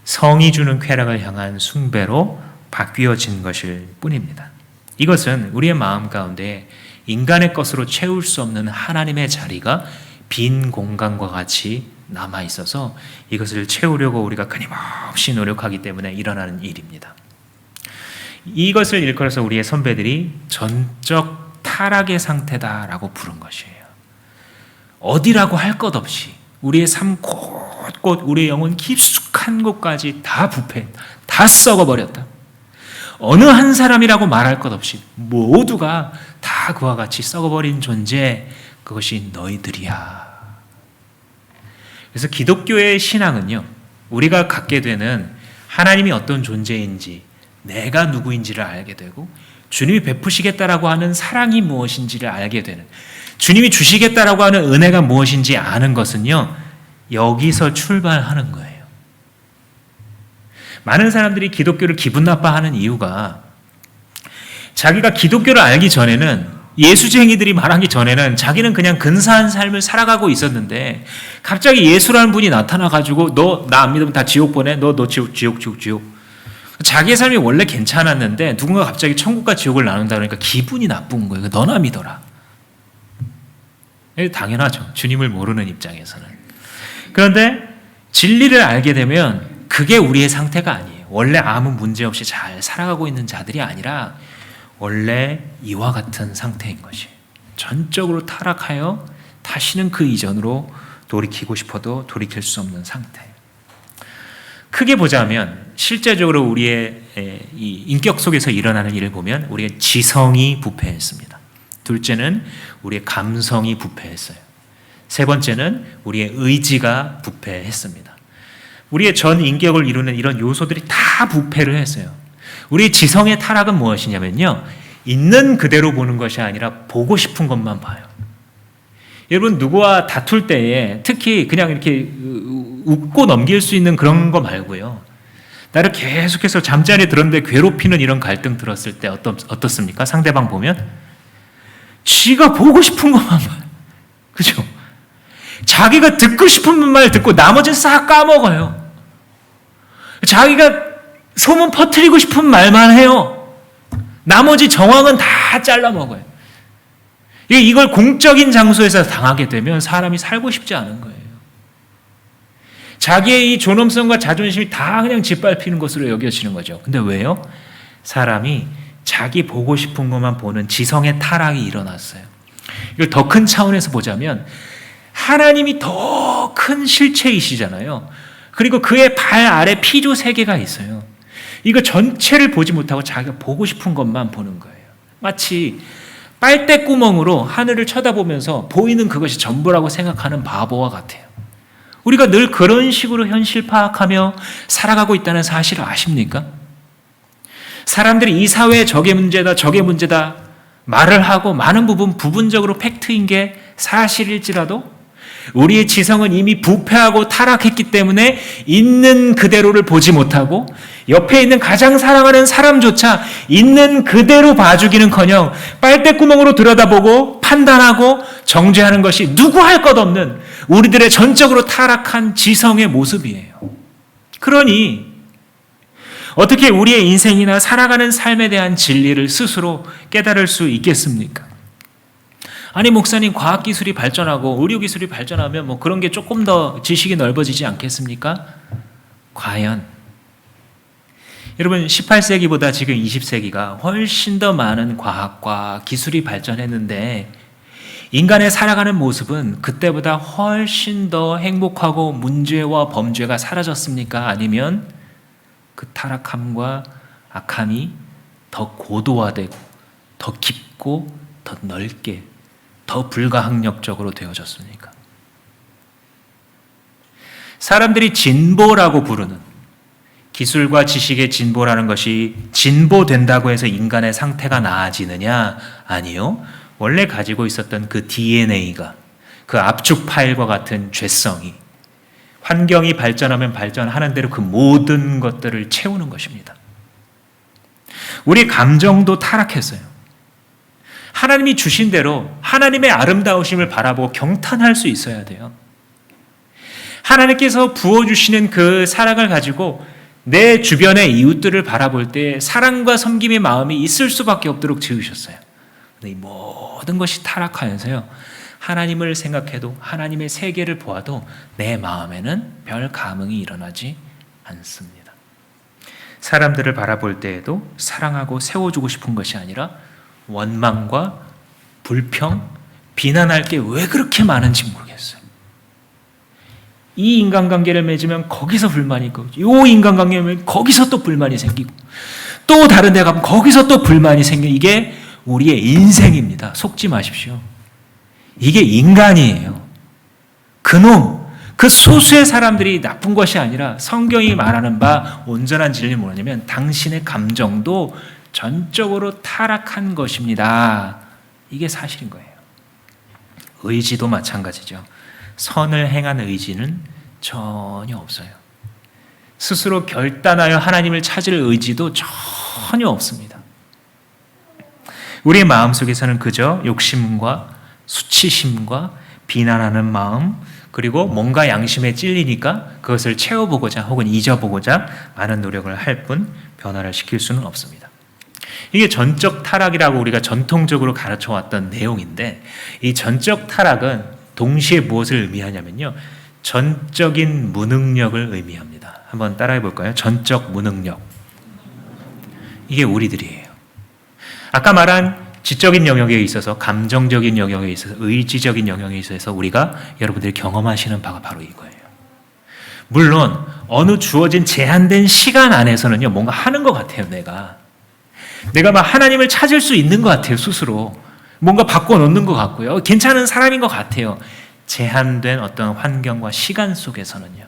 성이 주는 쾌락을 향한 숭배로 바뀌어진 것일 뿐입니다. 이것은 우리의 마음 가운데 인간의 것으로 채울 수 없는 하나님의 자리가 빈 공간과 같이 남아 있어서 이것을 채우려고 우리가 끊임없이 노력하기 때문에 일어나는 일입니다. 이것을 일컬어서 우리의 선배들이 전적 타락의 상태다라고 부른 것이에요. 어디라고 할 것 없이 우리의 삶 곳곳 우리의 영혼 깊숙한 곳까지 다 부패, 다 썩어버렸다. 어느 한 사람이라고 말할 것 없이 모두가 다 그와 같이 썩어버린 존재, 그것이 너희들이야. 그래서 기독교의 신앙은요, 우리가 갖게 되는 하나님이 어떤 존재인지, 내가 누구인지를 알게 되고 주님이 베푸시겠다라고 하는 사랑이 무엇인지를 알게 되는, 주님이 주시겠다라고 하는 은혜가 무엇인지 아는 것은요, 여기서 출발하는 거예요. 많은 사람들이 기독교를 기분 나빠하는 이유가 자기가 기독교를 알기 전에는, 예수쟁이들이 말하기 전에는 자기는 그냥 근사한 삶을 살아가고 있었는데 갑자기 예수라는 분이 나타나가지고 너 나 안 믿으면 다 지옥 보내, 너 지옥. 자기의 삶이 원래 괜찮았는데 누군가 갑자기 천국과 지옥을 나눈다 그러니까 기분이 나쁜 거예요. 너나 믿어라. 당연하죠. 주님을 모르는 입장에서는. 그런데 진리를 알게 되면 그게 우리의 상태가 아니에요. 원래 아무 문제 없이 잘 살아가고 있는 자들이 아니라 원래 이와 같은 상태인 것이에요. 전적으로 타락하여 다시는 그 이전으로 돌이키고 싶어도 돌이킬 수 없는 상태. 크게 보자면 실제적으로 우리의 이 인격 속에서 일어나는 일을 보면 우리의 지성이 부패했습니다. 둘째는 우리의 감성이 부패했어요. 세 번째는 우리의 의지가 부패했습니다. 우리의 전 인격을 이루는 이런 요소들이 다 부패를 했어요. 우리의 지성의 타락은 무엇이냐면요, 있는 그대로 보는 것이 아니라 보고 싶은 것만 봐요. 여러분, 누구와 다툴 때에 특히 그냥 이렇게 웃고 넘길 수 있는 그런 거 말고요, 나를 계속해서 잠자리에 들었는데 괴롭히는 이런 갈등 들었을 때 어떻습니까? 상대방 보면 지가 보고 싶은 것만 봐요. 그죠? 자기가 듣고 싶은 말 듣고 나머지는 싹 까먹어요. 자기가 소문 퍼뜨리고 싶은 말만 해요. 나머지 정황은 다 잘라 먹어요. 이걸 공적인 장소에서 당하게 되면 사람이 살고 싶지 않은 거예요. 자기의 이 존엄성과 자존심이 다 그냥 짓밟히는 것으로 여겨지는 거죠. 근데 왜요? 사람이 자기 보고 싶은 것만 보는 지성의 타락이 일어났어요. 이걸 더 큰 차원에서 보자면 하나님이 더 큰 실체이시잖아요. 그리고 그의 발 아래 피조 세계가 있어요. 이거 전체를 보지 못하고 자기가 보고 싶은 것만 보는 거예요. 마치 빨대구멍으로 하늘을 쳐다보면서 보이는 그것이 전부라고 생각하는 바보와 같아요. 우리가 늘 그런 식으로 현실 파악하며 살아가고 있다는 사실을 아십니까? 사람들이 이 사회에 저게 문제다, 저게 문제다 말을 하고 많은 부분적으로 팩트인 게 사실일지라도 우리의 지성은 이미 부패하고 타락했기 때문에 있는 그대로를 보지 못하고 옆에 있는 가장 사랑하는 사람조차 있는 그대로 봐주기는커녕 빨대구멍으로 들여다보고 판단하고 정죄하는 것이 누구 할 것 없는 우리들의 전적으로 타락한 지성의 모습이에요. 그러니 어떻게 우리의 인생이나 살아가는 삶에 대한 진리를 스스로 깨달을 수 있겠습니까? 아니, 목사님, 과학기술이 발전하고 의료기술이 발전하면 뭐 그런 게 조금 더 지식이 넓어지지 않겠습니까? 과연? 여러분, 18세기보다 지금 20세기가 훨씬 더 많은 과학과 기술이 발전했는데 인간의 살아가는 모습은 그때보다 훨씬 더 행복하고 문제와 범죄가 사라졌습니까? 아니면 그 타락함과 악함이 더 고도화되고 더 깊고 더 넓게 더 불가항력적으로 되어졌습니까? 사람들이 진보라고 부르는 기술과 지식의 진보라는 것이 진보된다고 해서 인간의 상태가 나아지느냐? 아니요. 원래 가지고 있었던 그 DNA가, 그 압축 파일과 같은 죄성이 환경이 발전하면 발전하는 대로 그 모든 것들을 채우는 것입니다. 우리 감정도 타락했어요. 하나님이 주신 대로 하나님의 아름다우심을 바라보고 경탄할 수 있어야 돼요. 하나님께서 부어주시는 그 사랑을 가지고 내 주변의 이웃들을 바라볼 때 사랑과 섬김의 마음이 있을 수밖에 없도록 지으셨어요. 근데 이 모든 것이 타락하여서요, 하나님을 생각해도 하나님의 세계를 보아도 내 마음에는 별 감흥이 일어나지 않습니다. 사람들을 바라볼 때에도 사랑하고 세워주고 싶은 것이 아니라 원망과 불평, 비난할 게 왜 그렇게 많은지 모르겠어요. 이 인간관계를 맺으면 거기서 불만이 있고, 이 인간관계를 맺으면 거기서 또 불만이 생기고, 또 다른 데 가면 거기서 또 불만이 생기는, 이게 우리의 인생입니다. 속지 마십시오. 이게 인간이에요. 그놈, 그 소수의 사람들이 나쁜 것이 아니라 성경이 말하는 바 온전한 진리는 뭐냐면 당신의 감정도 전적으로 타락한 것입니다. 이게 사실인 거예요. 의지도 마찬가지죠. 선을 행한 의지는 전혀 없어요. 스스로 결단하여 하나님을 찾을 의지도 전혀 없습니다. 우리의 마음속에서는 그저 욕심과 수치심과 비난하는 마음, 그리고 뭔가 양심에 찔리니까 그것을 채워보고자 혹은 잊어보고자 많은 노력을 할 뿐 변화를 시킬 수는 없습니다. 이게 전적 타락이라고 우리가 전통적으로 가르쳐왔던 내용인데, 이 전적 타락은 동시에 무엇을 의미하냐면요, 전적인 무능력을 의미합니다. 한번 따라해 볼까요? 전적 무능력. 이게 우리들이에요. 아까 말한 지적인 영역에 있어서, 감정적인 영역에 있어서, 의지적인 영역에 있어서 우리가 여러분들이 경험하시는 바가 바로 이거예요. 물론 어느 주어진 제한된 시간 안에서는요 뭔가 하는 것 같아요. 내가 막 하나님을 찾을 수 있는 것 같아요. 스스로 뭔가 바꿔놓는 것 같고요. 괜찮은 사람인 것 같아요. 제한된 어떤 환경과 시간 속에서는요.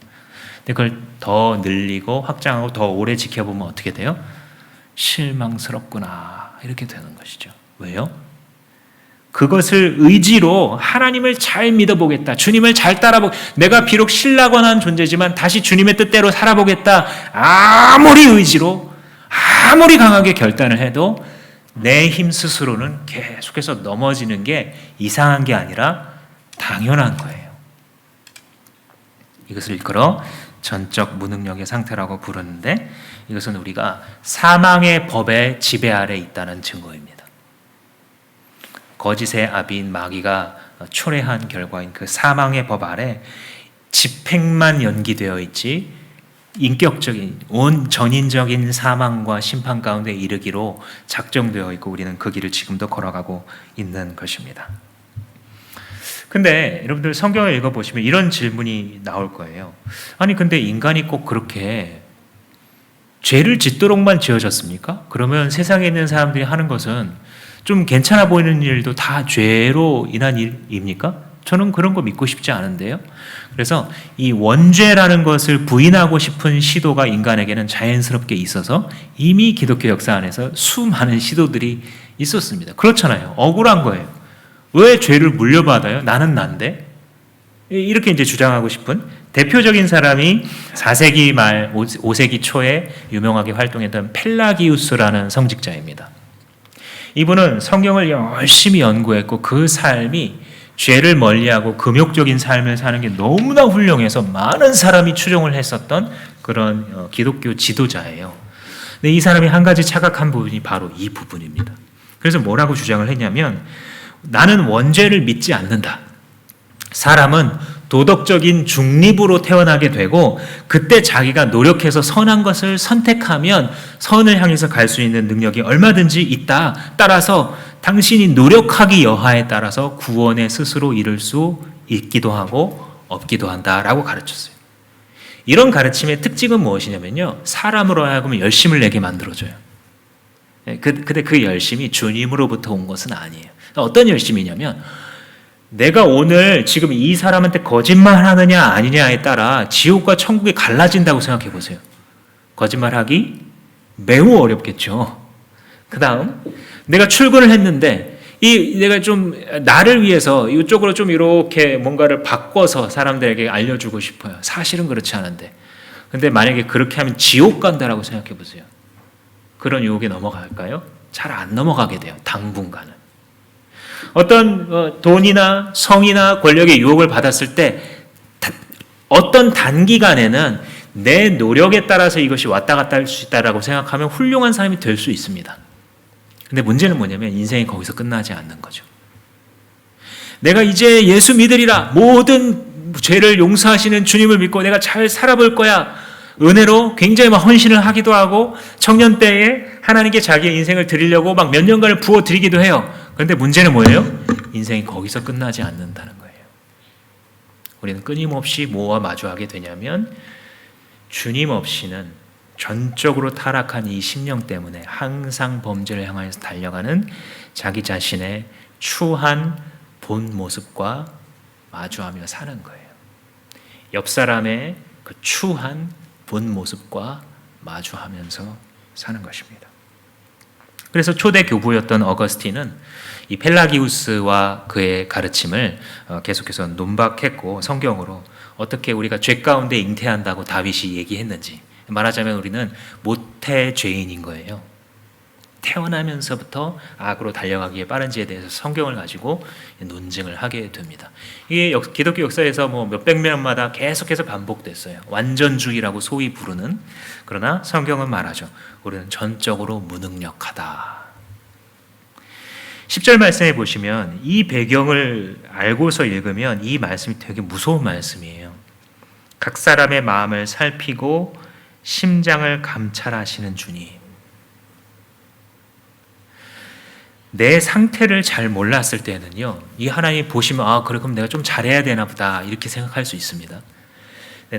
근데 그걸 더 늘리고 확장하고 더 오래 지켜보면 어떻게 돼요? 실망스럽구나 이렇게 되는 것이죠. 왜요? 그것을 의지로 하나님을 잘 믿어보겠다. 주님을 잘 내가 비록 신라관한 존재지만 다시 주님의 뜻대로 살아보겠다. 아무리 의지로 아무리 강하게 결단을 해도 내 힘 스스로는 계속해서 넘어지는 게 이상한 게 아니라 당연한 거예요. 이것을 일컬어 전적 무능력의 상태라고 부르는데 이것은 우리가 사망의 법의 지배 아래 있다는 증거입니다. 거짓의 아비인 마귀가 초래한 결과인 그 사망의 법 아래 집행만 연기되어 있지 인격적인 온 전인적인 사망과 심판 가운데 이르기로 작정되어 있고 우리는 그 길을 지금도 걸어가고 있는 것입니다. 근데 여러분들 성경을 읽어보시면 이런 질문이 나올 거예요. 아니 근데 인간이 꼭 그렇게 죄를 짓도록만 지어졌습니까? 그러면 세상에 있는 사람들이 하는 것은 좀 괜찮아 보이는 일도 다 죄로 인한 일입니까? 저는 그런 거 믿고 싶지 않은데요. 그래서 이 원죄라는 것을 부인하고 싶은 시도가 인간에게는 자연스럽게 있어서 이미 기독교 역사 안에서 수많은 시도들이 있었습니다. 그렇잖아요. 억울한 거예요. 왜 죄를 물려받아요? 나는 난데? 이렇게 이제 주장하고 싶은 대표적인 사람이 4세기 말 5세기 초에 유명하게 활동했던 펠라기우스라는 성직자입니다. 이분은 성경을 열심히 연구했고 그 삶이 죄를 멀리하고 금욕적인 삶을 사는 게 너무나 훌륭해서 많은 사람이 추종을 했었던 그런 기독교 지도자예요. 근데 이 사람이 한 가지 착각한 부분이 바로 이 부분입니다. 그래서 뭐라고 주장을 했냐면 나는 원죄를 믿지 않는다. 사람은 도덕적인 중립으로 태어나게 되고 그때 자기가 노력해서 선한 것을 선택하면 선을 향해서 갈 수 있는 능력이 얼마든지 있다. 따라서 당신이 노력하기 여하에 따라서 구원에 스스로 이를 수 있기도 하고 없기도 한다라고 가르쳤어요. 이런 가르침의 특징은 무엇이냐면요. 사람으로 하여금 열심을 내게 만들어줘요. 근데 그 열심이 주님으로부터 온 것은 아니에요. 어떤 열심이냐면 내가 오늘 지금 이 사람한테 거짓말하느냐 아니냐에 따라 지옥과 천국이 갈라진다고 생각해 보세요. 거짓말하기 매우 어렵겠죠. 그 다음 내가 출근을 했는데 내가 좀 나를 위해서 이쪽으로 좀 이렇게 뭔가를 바꿔서 사람들에게 알려주고 싶어요. 사실은 그렇지 않은데. 근데 만약에 그렇게 하면 지옥 간다라고 생각해 보세요. 그런 유혹에 넘어갈까요? 잘 안 넘어가게 돼요. 당분간은. 어떤 돈이나 성이나 권력의 유혹을 받았을 때 어떤 단기간에는 내 노력에 따라서 이것이 왔다 갔다 할 수 있다라고 생각하면 훌륭한 사람이 될 수 있습니다. 근데 문제는 뭐냐면 인생이 거기서 끝나지 않는 거죠. 내가 이제 예수 믿으리라 모든 죄를 용서하시는 주님을 믿고 내가 잘 살아볼 거야. 은혜로 굉장히 막 헌신을 하기도 하고 청년 때에 하나님께 자기의 인생을 드리려고 막 몇 년간을 부어드리기도 해요. 그런데 문제는 뭐예요? 인생이 거기서 끝나지 않는다는 거예요. 우리는 끊임없이 뭐와 마주하게 되냐면 주님 없이는 전적으로 타락한 이 심령 때문에 항상 범죄를 향하여서 달려가는 자기 자신의 추한 본 모습과 마주하며 사는 거예요. 옆 사람의 그 추한 본 모습과 마주하면서 사는 것입니다. 그래서 초대 교부였던 어거스틴은 이 펠라기우스와 그의 가르침을 계속해서 논박했고 성경으로 어떻게 우리가 죄 가운데 잉태한다고 다윗이 얘기했는지 말하자면 우리는 모태 죄인인 거예요. 태어나면서부터 악으로 달려가기에 빠른지에 대해서 성경을 가지고 논증을 하게 됩니다. 이게 기독교 역사에서 뭐 몇백 년마다 계속해서 반복됐어요. 완전주의라고 소위 부르는. 그러나 성경은 말하죠. 우리는 전적으로 무능력하다. 10절 말씀에 보시면 이 배경을 알고서 읽으면 이 말씀이 되게 무서운 말씀이에요. 각 사람의 마음을 살피고 심장을 감찰하시는 주님. 내 상태를 잘 몰랐을 때는요, 이 하나님이 보시면 그래 그럼 내가 좀 잘해야 되나 보다 이렇게 생각할 수 있습니다.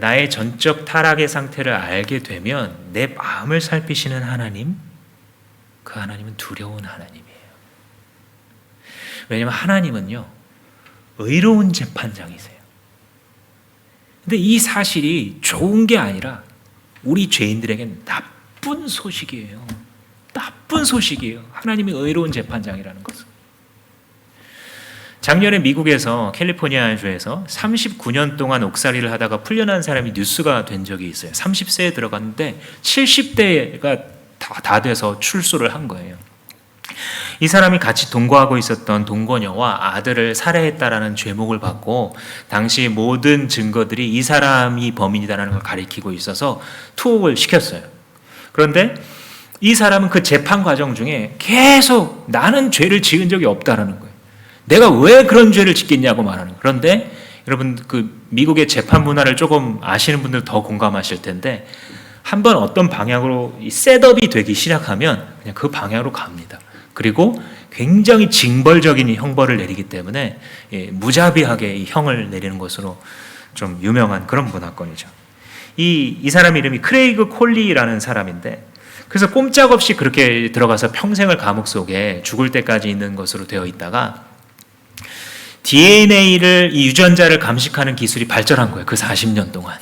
나의 전적 타락의 상태를 알게 되면 내 마음을 살피시는 하나님, 그 하나님은 두려운 하나님이에요. 왜냐하면 하나님은요, 의로운 재판장이세요. 근데 이 사실이 좋은 게 아니라 우리 죄인들에게는 나쁜 소식이에요. 나쁜 소식이에요. 하나님이 의로운 재판장이라는 것은. 작년에 미국에서 캘리포니아주에서 39년 동안 옥살이를 하다가 풀려난 사람이 뉴스가 된 적이 있어요. 30세에 들어갔는데 70대가 다 돼서 출소를 한 거예요. 이 사람이 같이 동거하고 있었던 동거녀와 아들을 살해했다라는 죄목을 받고 당시 모든 증거들이 이 사람이 범인이다라는 걸 가리키고 있어서 투옥을 시켰어요. 그런데 이 사람은 그 재판 과정 중에 계속 나는 죄를 지은 적이 없다라는 거예요. 내가 왜 그런 죄를 짓겠냐고 말하는 거예요. 그런데 여러분 그 미국의 재판 문화를 조금 아시는 분들 더 공감하실 텐데 한번 어떤 방향으로 셋업이 되기 시작하면 그냥 그 방향으로 갑니다. 그리고 굉장히 징벌적인 형벌을 내리기 때문에 무자비하게 이 형을 내리는 것으로 좀 유명한 그런 문화권이죠. 이 사람 이름이 크레이그 콜리라는 사람인데 그래서 꼼짝없이 그렇게 들어가서 평생을 감옥 속에 죽을 때까지 있는 것으로 되어 있다가 DNA를 이 유전자를 감식하는 기술이 발전한 거예요. 그 40년 동안.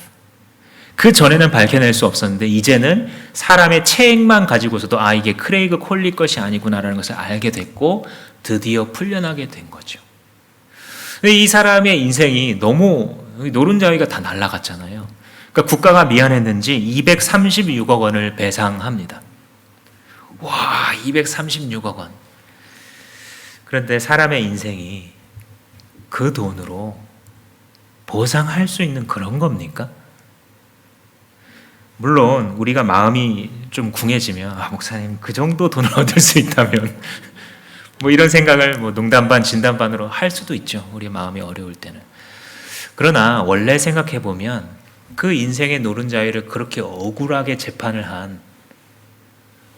그 전에는 밝혀낼 수 없었는데 이제는 사람의 체액만 가지고서도 이게 크레이그 콜리 것이 아니구나라는 것을 알게 됐고 드디어 풀려나게 된 거죠. 근데 이 사람의 인생이 너무 노른자위가 다 날아갔잖아요. 그러니까 국가가 미안했는지 236억 원을 배상합니다. 와, 236억 원. 그런데 사람의 인생이 그 돈으로 보상할 수 있는 그런 겁니까? 물론 우리가 마음이 좀 궁해지면 목사님 그 정도 돈을 얻을 수 있다면 뭐 이런 생각을 뭐 농담 반 진담 반으로 할 수도 있죠. 우리 마음이 어려울 때는. 그러나 원래 생각해 보면 그 인생의 노른자위를 그렇게 억울하게 재판을 한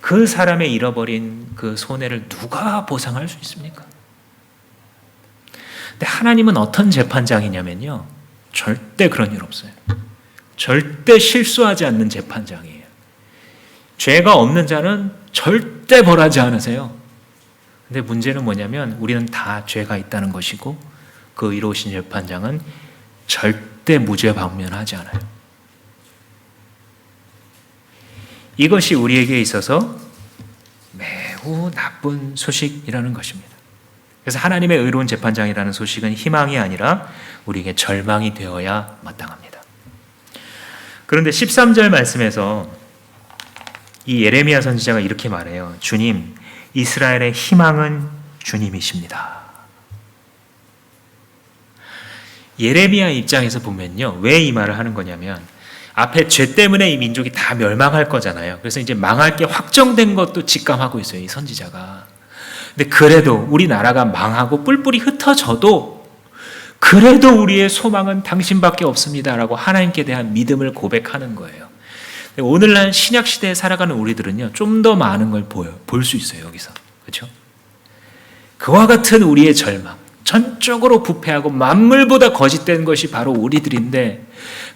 그 사람의 잃어버린 그 손해를 누가 보상할 수 있습니까? 근데 하나님은 어떤 재판장이냐면요, 절대 그런 일 없어요. 절대 실수하지 않는 재판장이에요. 죄가 없는 자는 절대 벌하지 않으세요. 근데 문제는 뭐냐면 우리는 다 죄가 있다는 것이고 그 의로우신 재판장은 절대 무죄 방면하지 않아요. 이것이 우리에게 있어서 매우 나쁜 소식이라는 것입니다. 그래서 하나님의 의로운 재판장이라는 소식은 희망이 아니라 우리에게 절망이 되어야 마땅합니다. 그런데 13절 말씀에서 이 예레미야 선지자가 이렇게 말해요. 주님, 이스라엘의 희망은 주님이십니다. 예레미야 입장에서 보면요, 왜 이 말을 하는 거냐면 앞에 죄 때문에 이 민족이 다 멸망할 거잖아요. 그래서 이제 망할 게 확정된 것도 직감하고 있어요, 이 선지자가. 근데 그래도 우리나라가 망하고 뿔뿔이 흩어져도 그래도 우리의 소망은 당신밖에 없습니다라고 하나님께 대한 믿음을 고백하는 거예요. 오늘날 신약 시대에 살아가는 우리들은요, 좀 더 많은 걸 볼 수 있어요, 여기서. 그렇죠? 그와 같은 우리의 절망, 전적으로 부패하고 만물보다 거짓된 것이 바로 우리들인데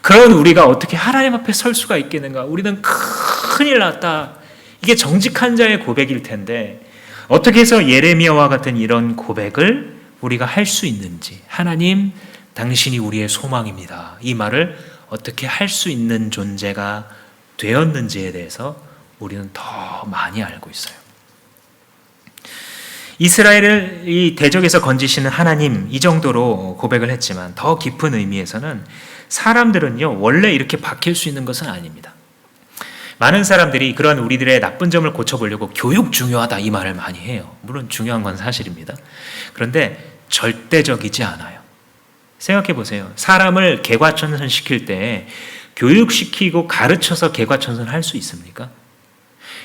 그런 우리가 어떻게 하나님 앞에 설 수가 있겠는가? 우리는 큰일 났다. 이게 정직한 자의 고백일 텐데 어떻게 해서 예레미야와 같은 이런 고백을 우리가 할 수 있는지, 하나님, 당신이 우리의 소망입니다, 이 말을 어떻게 할 수 있는 존재가 되었는지에 대해서 우리는 더 많이 알고 있어요. 이스라엘을 이 대적에서 건지시는 하나님, 이 정도로 고백을 했지만 더 깊은 의미에서는 사람들은요, 원래 이렇게 바뀔 수 있는 것은 아닙니다. 많은 사람들이 그런 우리들의 나쁜 점을 고쳐보려고 교육 중요하다 이 말을 많이 해요. 물론 중요한 건 사실입니다. 그런데 절대적이지 않아요. 생각해 보세요. 사람을 개과천선 시킬 때 교육시키고 가르쳐서 개과천선 할 수 있습니까?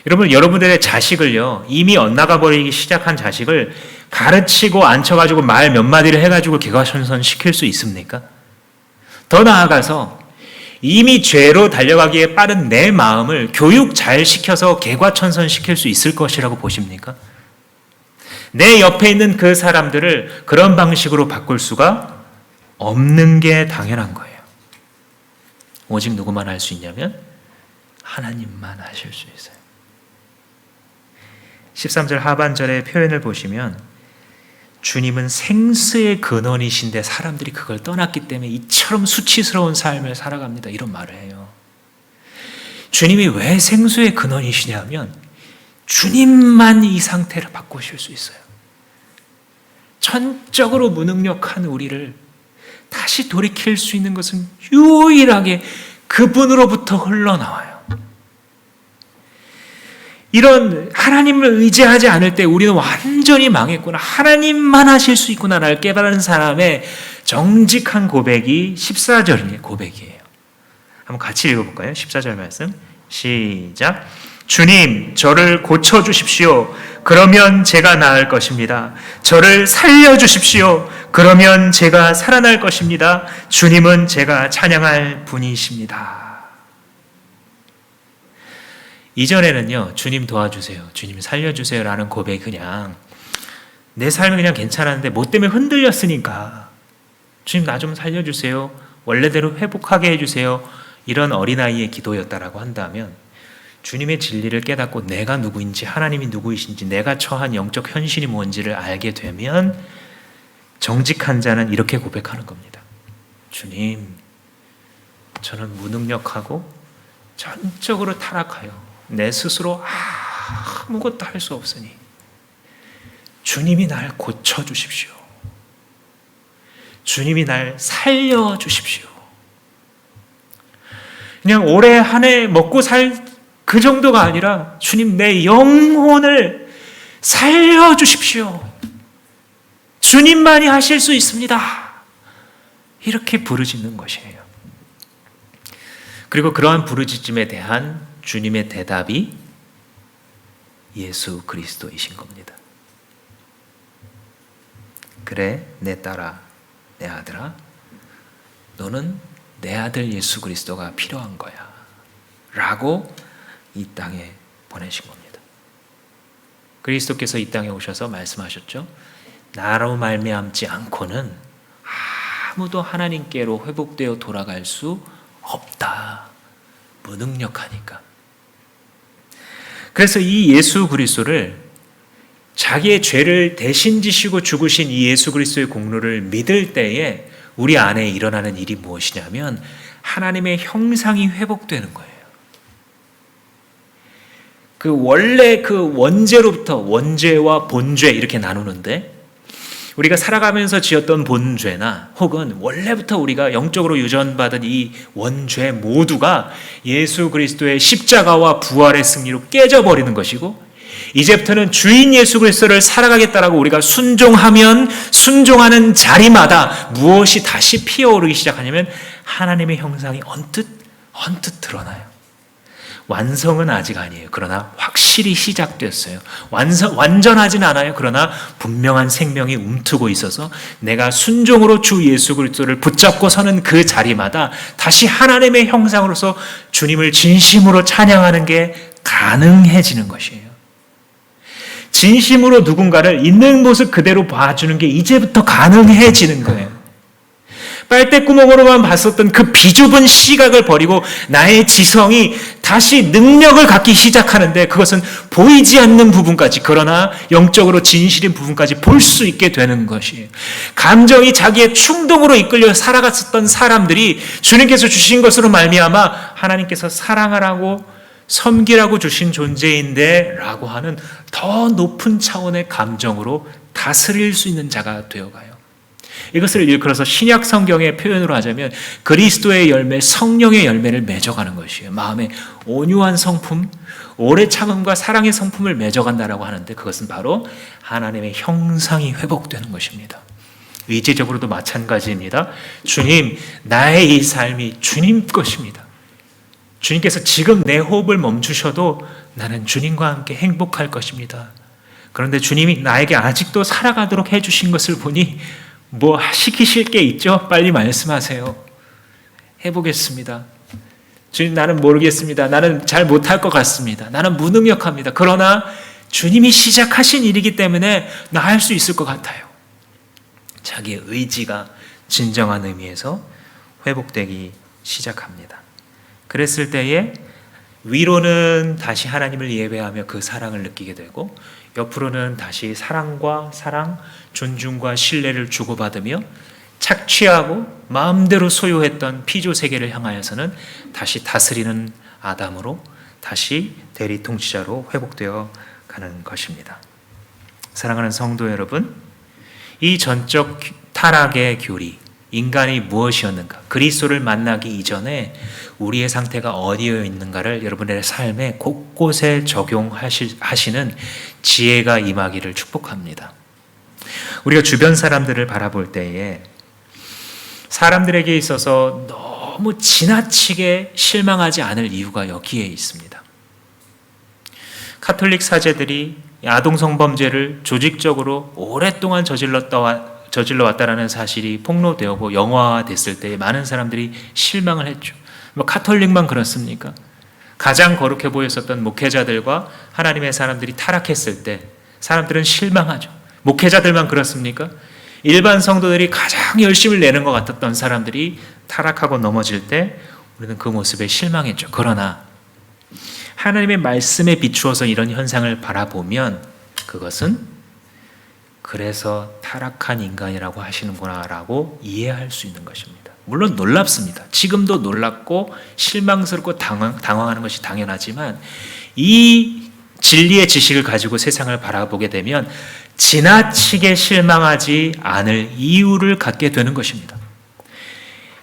여러분들의 자식을요, 이미 엇나가 버리기 시작한 자식을 가르치고 앉혀가지고 말 몇 마디를 해가지고 개과천선 시킬 수 있습니까? 더 나아가서 이미 죄로 달려가기에 빠른 내 마음을 교육 잘 시켜서 개과천선 시킬 수 있을 것이라고 보십니까? 내 옆에 있는 그 사람들을 그런 방식으로 바꿀 수가 없는 게 당연한 거예요. 오직 누구만 할 수 있냐면 하나님만 하실 수 있어요. 13절 하반절의 표현을 보시면 주님은 생수의 근원이신데 사람들이 그걸 떠났기 때문에 이처럼 수치스러운 삶을 살아갑니다. 이런 말을 해요. 주님이 왜 생수의 근원이시냐면 주님만 이 상태를 바꾸실 수 있어요. 전적으로 무능력한 우리를 다시 돌이킬 수 있는 것은 유일하게 그분으로부터 흘러나와요. 이런 하나님을 의지하지 않을 때 우리는 완전히 망했구나, 하나님만 하실 수 있구나를 깨달은 사람의 정직한 고백이 14절의 고백이에요. 한번 같이 읽어볼까요? 14절 말씀 시작. 주님, 저를 고쳐주십시오. 그러면 제가 나을 것입니다. 저를 살려주십시오. 그러면 제가 살아날 것입니다. 주님은 제가 찬양할 분이십니다. 이전에는요, 주님 도와주세요, 주님 살려주세요 라는 고백이 그냥 내 삶이 그냥 괜찮았는데 뭐 때문에 흔들렸으니까 주님 나 좀 살려주세요, 원래대로 회복하게 해주세요, 이런 어린아이의 기도였다라고 한다면, 주님의 진리를 깨닫고 내가 누구인지, 하나님이 누구이신지, 내가 처한 영적 현실이 뭔지를 알게 되면 정직한 자는 이렇게 고백하는 겁니다. 주님, 저는 무능력하고 전적으로 타락하여 내 스스로 아무것도 할 수 없으니 주님이 날 고쳐주십시오. 주님이 날 살려주십시오. 그냥 올해 한 해 먹고 살 그 정도가 아니라 주님, 내 영혼을 살려주십시오. 주님만이 하실 수 있습니다. 이렇게 부르짖는 것이에요. 그리고 그러한 부르짖음에 대한 주님의 대답이 예수 그리스도이신 겁니다. 그래, 내 딸아, 내 아들아, 너는 내 아들 예수 그리스도가 필요한 거야 라고 이 땅에 보내신 겁니다. 그리스도께서 이 땅에 오셔서 말씀하셨죠. 나로 말미암지 않고는 아무도 하나님께로 회복되어 돌아갈 수 없다. 무능력하니까. 그래서 이 예수 그리스도를, 자기의 죄를 대신 지시고 죽으신 이 예수 그리스도의 공로를 믿을 때에 우리 안에 일어나는 일이 무엇이냐면 하나님의 형상이 회복되는 거예요. 원래 원죄로부터, 원죄와 본죄 이렇게 나누는데, 우리가 살아가면서 지었던 본죄나 혹은 원래부터 우리가 영적으로 유전받은 이 원죄 모두가 예수 그리스도의 십자가와 부활의 승리로 깨져버리는 것이고, 이제부터는 주인 예수 그리스도를 살아가겠다라고 우리가 순종하면 순종하는 자리마다 무엇이 다시 피어오르기 시작하냐면 하나님의 형상이 언뜻 드러나요. 완성은 아직 아니에요. 그러나 확실히 시작됐어요. 완전하진 않아요. 그러나 분명한 생명이 움트고 있어서 내가 순종으로 주 예수 그리스도를 붙잡고 서는 그 자리마다 다시 하나님의 형상으로서 주님을 진심으로 찬양하는 게 가능해지는 것이에요. 진심으로 누군가를 있는 모습 그대로 봐주는 게 이제부터 가능해지는 거예요. 빨대구멍으로만 봤었던 그 비좁은 시각을 버리고 나의 지성이 다시 능력을 갖기 시작하는데, 그것은 보이지 않는 부분까지, 그러나 영적으로 진실인 부분까지 볼 수 있게 되는 것이에요. 감정이 자기의 충동으로 이끌려 살아갔었던 사람들이 주님께서 주신 것으로 말미암아 하나님께서 사랑하라고 섬기라고 주신 존재인데 라고 하는 더 높은 차원의 감정으로 다스릴 수 있는 자가 되어가요. 이것을 일컬어서 신약 성경의 표현으로 하자면 그리스도의 열매, 성령의 열매를 맺어가는 것이에요. 마음에 온유한 성품, 오래 참음과 사랑의 성품을 맺어간다라고 하는데, 그것은 바로 하나님의 형상이 회복되는 것입니다. 의지적으로도 마찬가지입니다. 주님, 나의 이 삶이 주님 것입니다. 주님께서 지금 내 호흡을 멈추셔도 나는 주님과 함께 행복할 것입니다. 그런데 주님이 나에게 아직도 살아가도록 해주신 것을 보니 뭐 시키실 게 있죠? 빨리 말씀하세요. 해보겠습니다. 주님, 나는 모르겠습니다. 나는 잘 못할 것 같습니다. 나는 무능력합니다. 그러나 주님이 시작하신 일이기 때문에 나 할 수 있을 것 같아요. 자기의 의지가 진정한 의미에서 회복되기 시작합니다. 그랬을 때에 위로는 다시 하나님을 예배하며 그 사랑을 느끼게 되고, 옆으로는 다시 사랑과 사랑, 존중과 신뢰를 주고받으며 착취하고 마음대로 소유했던 피조 세계를 향하여서는 다시 다스리는 아담으로, 다시 대리 통치자로 회복되어 가는 것입니다. 사랑하는 성도 여러분, 이 전적 타락의 교리, 인간이 무엇이었는가, 그리스도를 만나기 이전에 우리의 상태가 어디에 있는가를 여러분의 삶에 곳곳에 적용하시는 지혜가 임하기를 축복합니다. 우리가 주변 사람들을 바라볼 때에 사람들에게 있어서 너무 지나치게 실망하지 않을 이유가 여기에 있습니다. 카톨릭 사제들이 아동 성범죄를 조직적으로 오랫동안 저질러 왔다라는 사실이 폭로되고 영화화됐을 때 많은 사람들이 실망을 했죠. 뭐 카톨릭만 그렇습니까? 가장 거룩해 보였었던 목회자들과 하나님의 사람들이 타락했을 때 사람들은 실망하죠. 목회자들만 그렇습니까? 일반 성도들이 가장 열심을 내는 것 같았던 사람들이 타락하고 넘어질 때 우리는 그 모습에 실망했죠. 그러나 하나님의 말씀에 비추어서 이런 현상을 바라보면 그것은 그래서 타락한 인간이라고 하시는구나 라고 이해할 수 있는 것입니다. 물론 놀랍습니다. 지금도 놀랍고 실망스럽고 당황하는 것이 당연하지만 이 진리의 지식을 가지고 세상을 바라보게 되면 지나치게 실망하지 않을 이유를 갖게 되는 것입니다.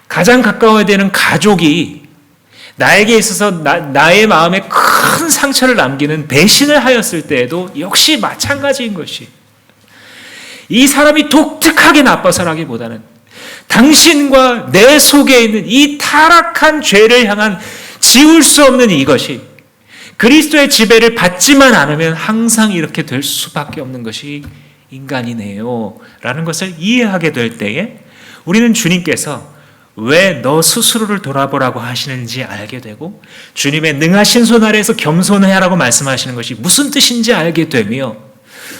가장 가까워야 되는 가족이 나에게 있어서 나의 마음에 큰 상처를 남기는 배신을 하였을 때에도 역시 마찬가지인 것이, 이 사람이 독특하게 나빠서라기보다는 당신과 내 속에 있는 이 타락한 죄를 향한 지울 수 없는 이것이 그리스도의 지배를 받지만 않으면 항상 이렇게 될 수밖에 없는 것이 인간이네요 라는 것을 이해하게 될 때에 우리는 주님께서 왜 너 스스로를 돌아보라고 하시는지 알게 되고, 주님의 능하신 손 아래에서 겸손해라고 말씀하시는 것이 무슨 뜻인지 알게 되며,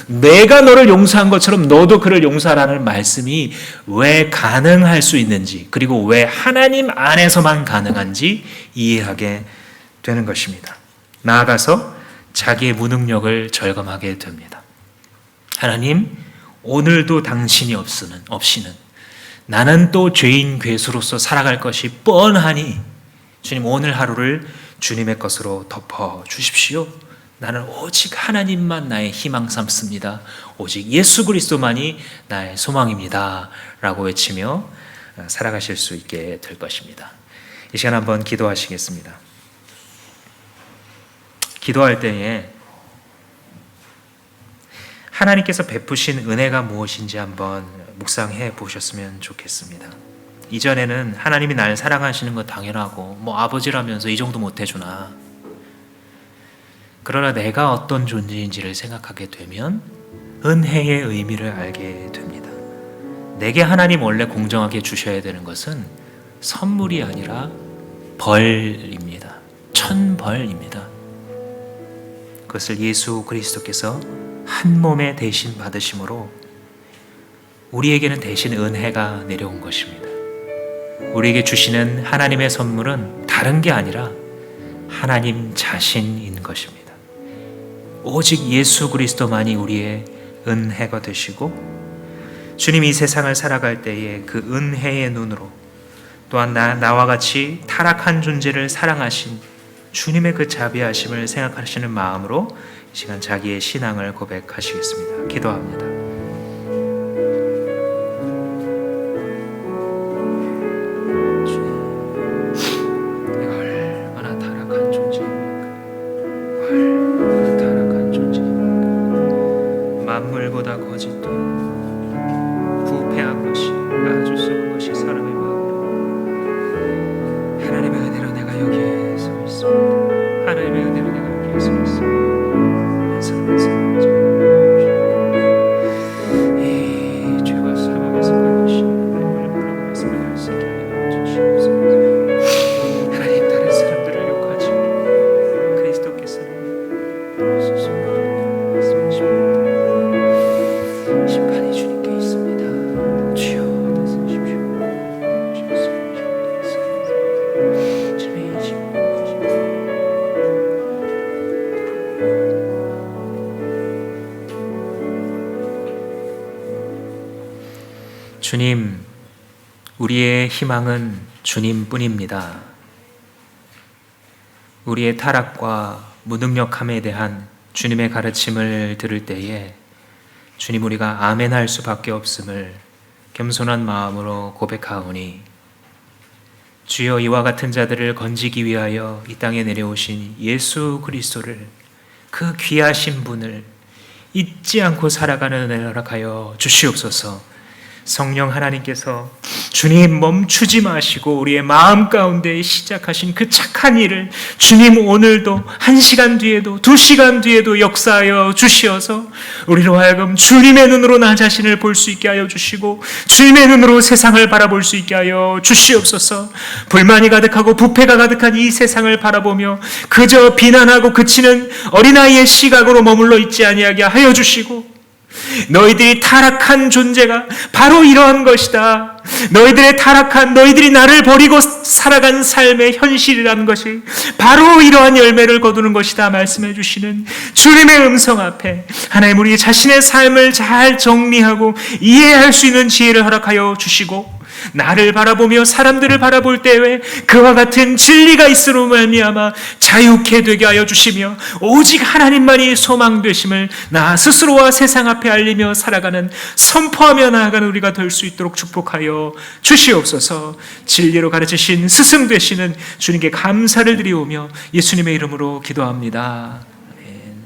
내가 너를 용서한 것처럼 너도 그를 용서하라는 말씀이 왜 가능할 수 있는지, 그리고 왜 하나님 안에서만 가능한지 이해하게 되는 것입니다. 나아가서 자기의 무능력을 절감하게 됩니다. 하나님, 오늘도 당신이 없이는 나는 또 죄인 괴수로서 살아갈 것이 뻔하니 주님, 오늘 하루를 주님의 것으로 덮어 주십시오. 나는 오직 하나님만 나의 희망 삼습니다. 오직 예수 그리스도만이 나의 소망입니다 라고 외치며 살아가실 수 있게 될 것입니다. 이 시간 한번 기도하시겠습니다. 기도할 때에 하나님께서 베푸신 은혜가 무엇인지 한번 묵상해 보셨으면 좋겠습니다. 이전에는 하나님이 날 사랑하시는 건 당연하고 뭐 아버지라면서 이 정도 못 해주나, 그러나 내가 어떤 존재인지를 생각하게 되면 은혜의 의미를 알게 됩니다. 내게 하나님 원래 공정하게 주셔야 되는 것은 선물이 아니라 벌입니다. 천벌입니다. 그것을 예수 그리스도께서 한 몸에 대신 받으심으로 우리에게는 대신 은혜가 내려온 것입니다. 우리에게 주시는 하나님의 선물은 다른 게 아니라 하나님 자신인 것입니다. 오직 예수 그리스도만이 우리의 은혜가 되시고, 주님이 이 세상을 살아갈 때에 그 은혜의 눈으로 또한 나와 같이 타락한 존재를 사랑하신 주님의 그 자비하심을 생각하시는 마음으로 이 시간 자기의 신앙을 고백하시겠습니다. 기도합니다. 만물보다 거짓도 부패한 것이, 아주 썩은 것이 사람의 마음으로, 하나님의 은혜로 내가 여기에 서 있습니다. 하나님의 은혜로 내가 여기에 서 있습니다. 이 죄와 사망에서 받으신 하나님을 바라고 말씀을 수 있게 하여 주시옵소서. 하나님, 다른 사람들을 욕하지 그리스도께서는 스스로 말씀하십니다. 심판이 주님께 있습니다. 주여 주님, 우리의 희망은 주님뿐입니다. 우리의 타락과 무능력함에 대한 주님의 가르침을 들을 때에 주님, 우리가 아멘할 수밖에 없음을 겸손한 마음으로 고백하오니, 주여, 이와 같은 자들을 건지기 위하여 이 땅에 내려오신 예수 그리스도를, 그 귀하신 분을 잊지 않고 살아가는 은혜를 허락하여 주시옵소서. 성령 하나님께서 주님 멈추지 마시고 우리의 마음 가운데 시작하신 그 착한 일을 주님 오늘도 1시간 뒤에도 2시간 뒤에도 역사하여 주시어서 우리로 하여금 주님의 눈으로 나 자신을 볼 수 있게 하여 주시고 주님의 눈으로 세상을 바라볼 수 있게 하여 주시옵소서. 불만이 가득하고 부패가 가득한 이 세상을 바라보며 그저 비난하고 그치는 어린아이의 시각으로 머물러 있지 아니하게 하여 주시고, 너희들이 타락한 존재가 바로 이러한 것이다. 너희들의 타락한, 너희들이 나를 버리고 살아간 삶의 현실이라는 것이 바로 이러한 열매를 거두는 것이다 말씀해 주시는 주님의 음성 앞에 하나님, 우리 자신의 삶을 잘 정리하고 이해할 수 있는 지혜를 허락하여 주시고, 나를 바라보며 사람들을 바라볼 때에 그와 같은 진리가 있으로 말미암아 자유케 되게 하여 주시며 오직 하나님만이 소망 되심을 나 스스로와 세상 앞에 알리며 살아가는, 선포하며 나아가는 우리가 될 수 있도록 축복하여 주시옵소서. 진리로 가르치신 스승 되시는 주님께 감사를 드리오며 예수님의 이름으로 기도합니다. 아멘.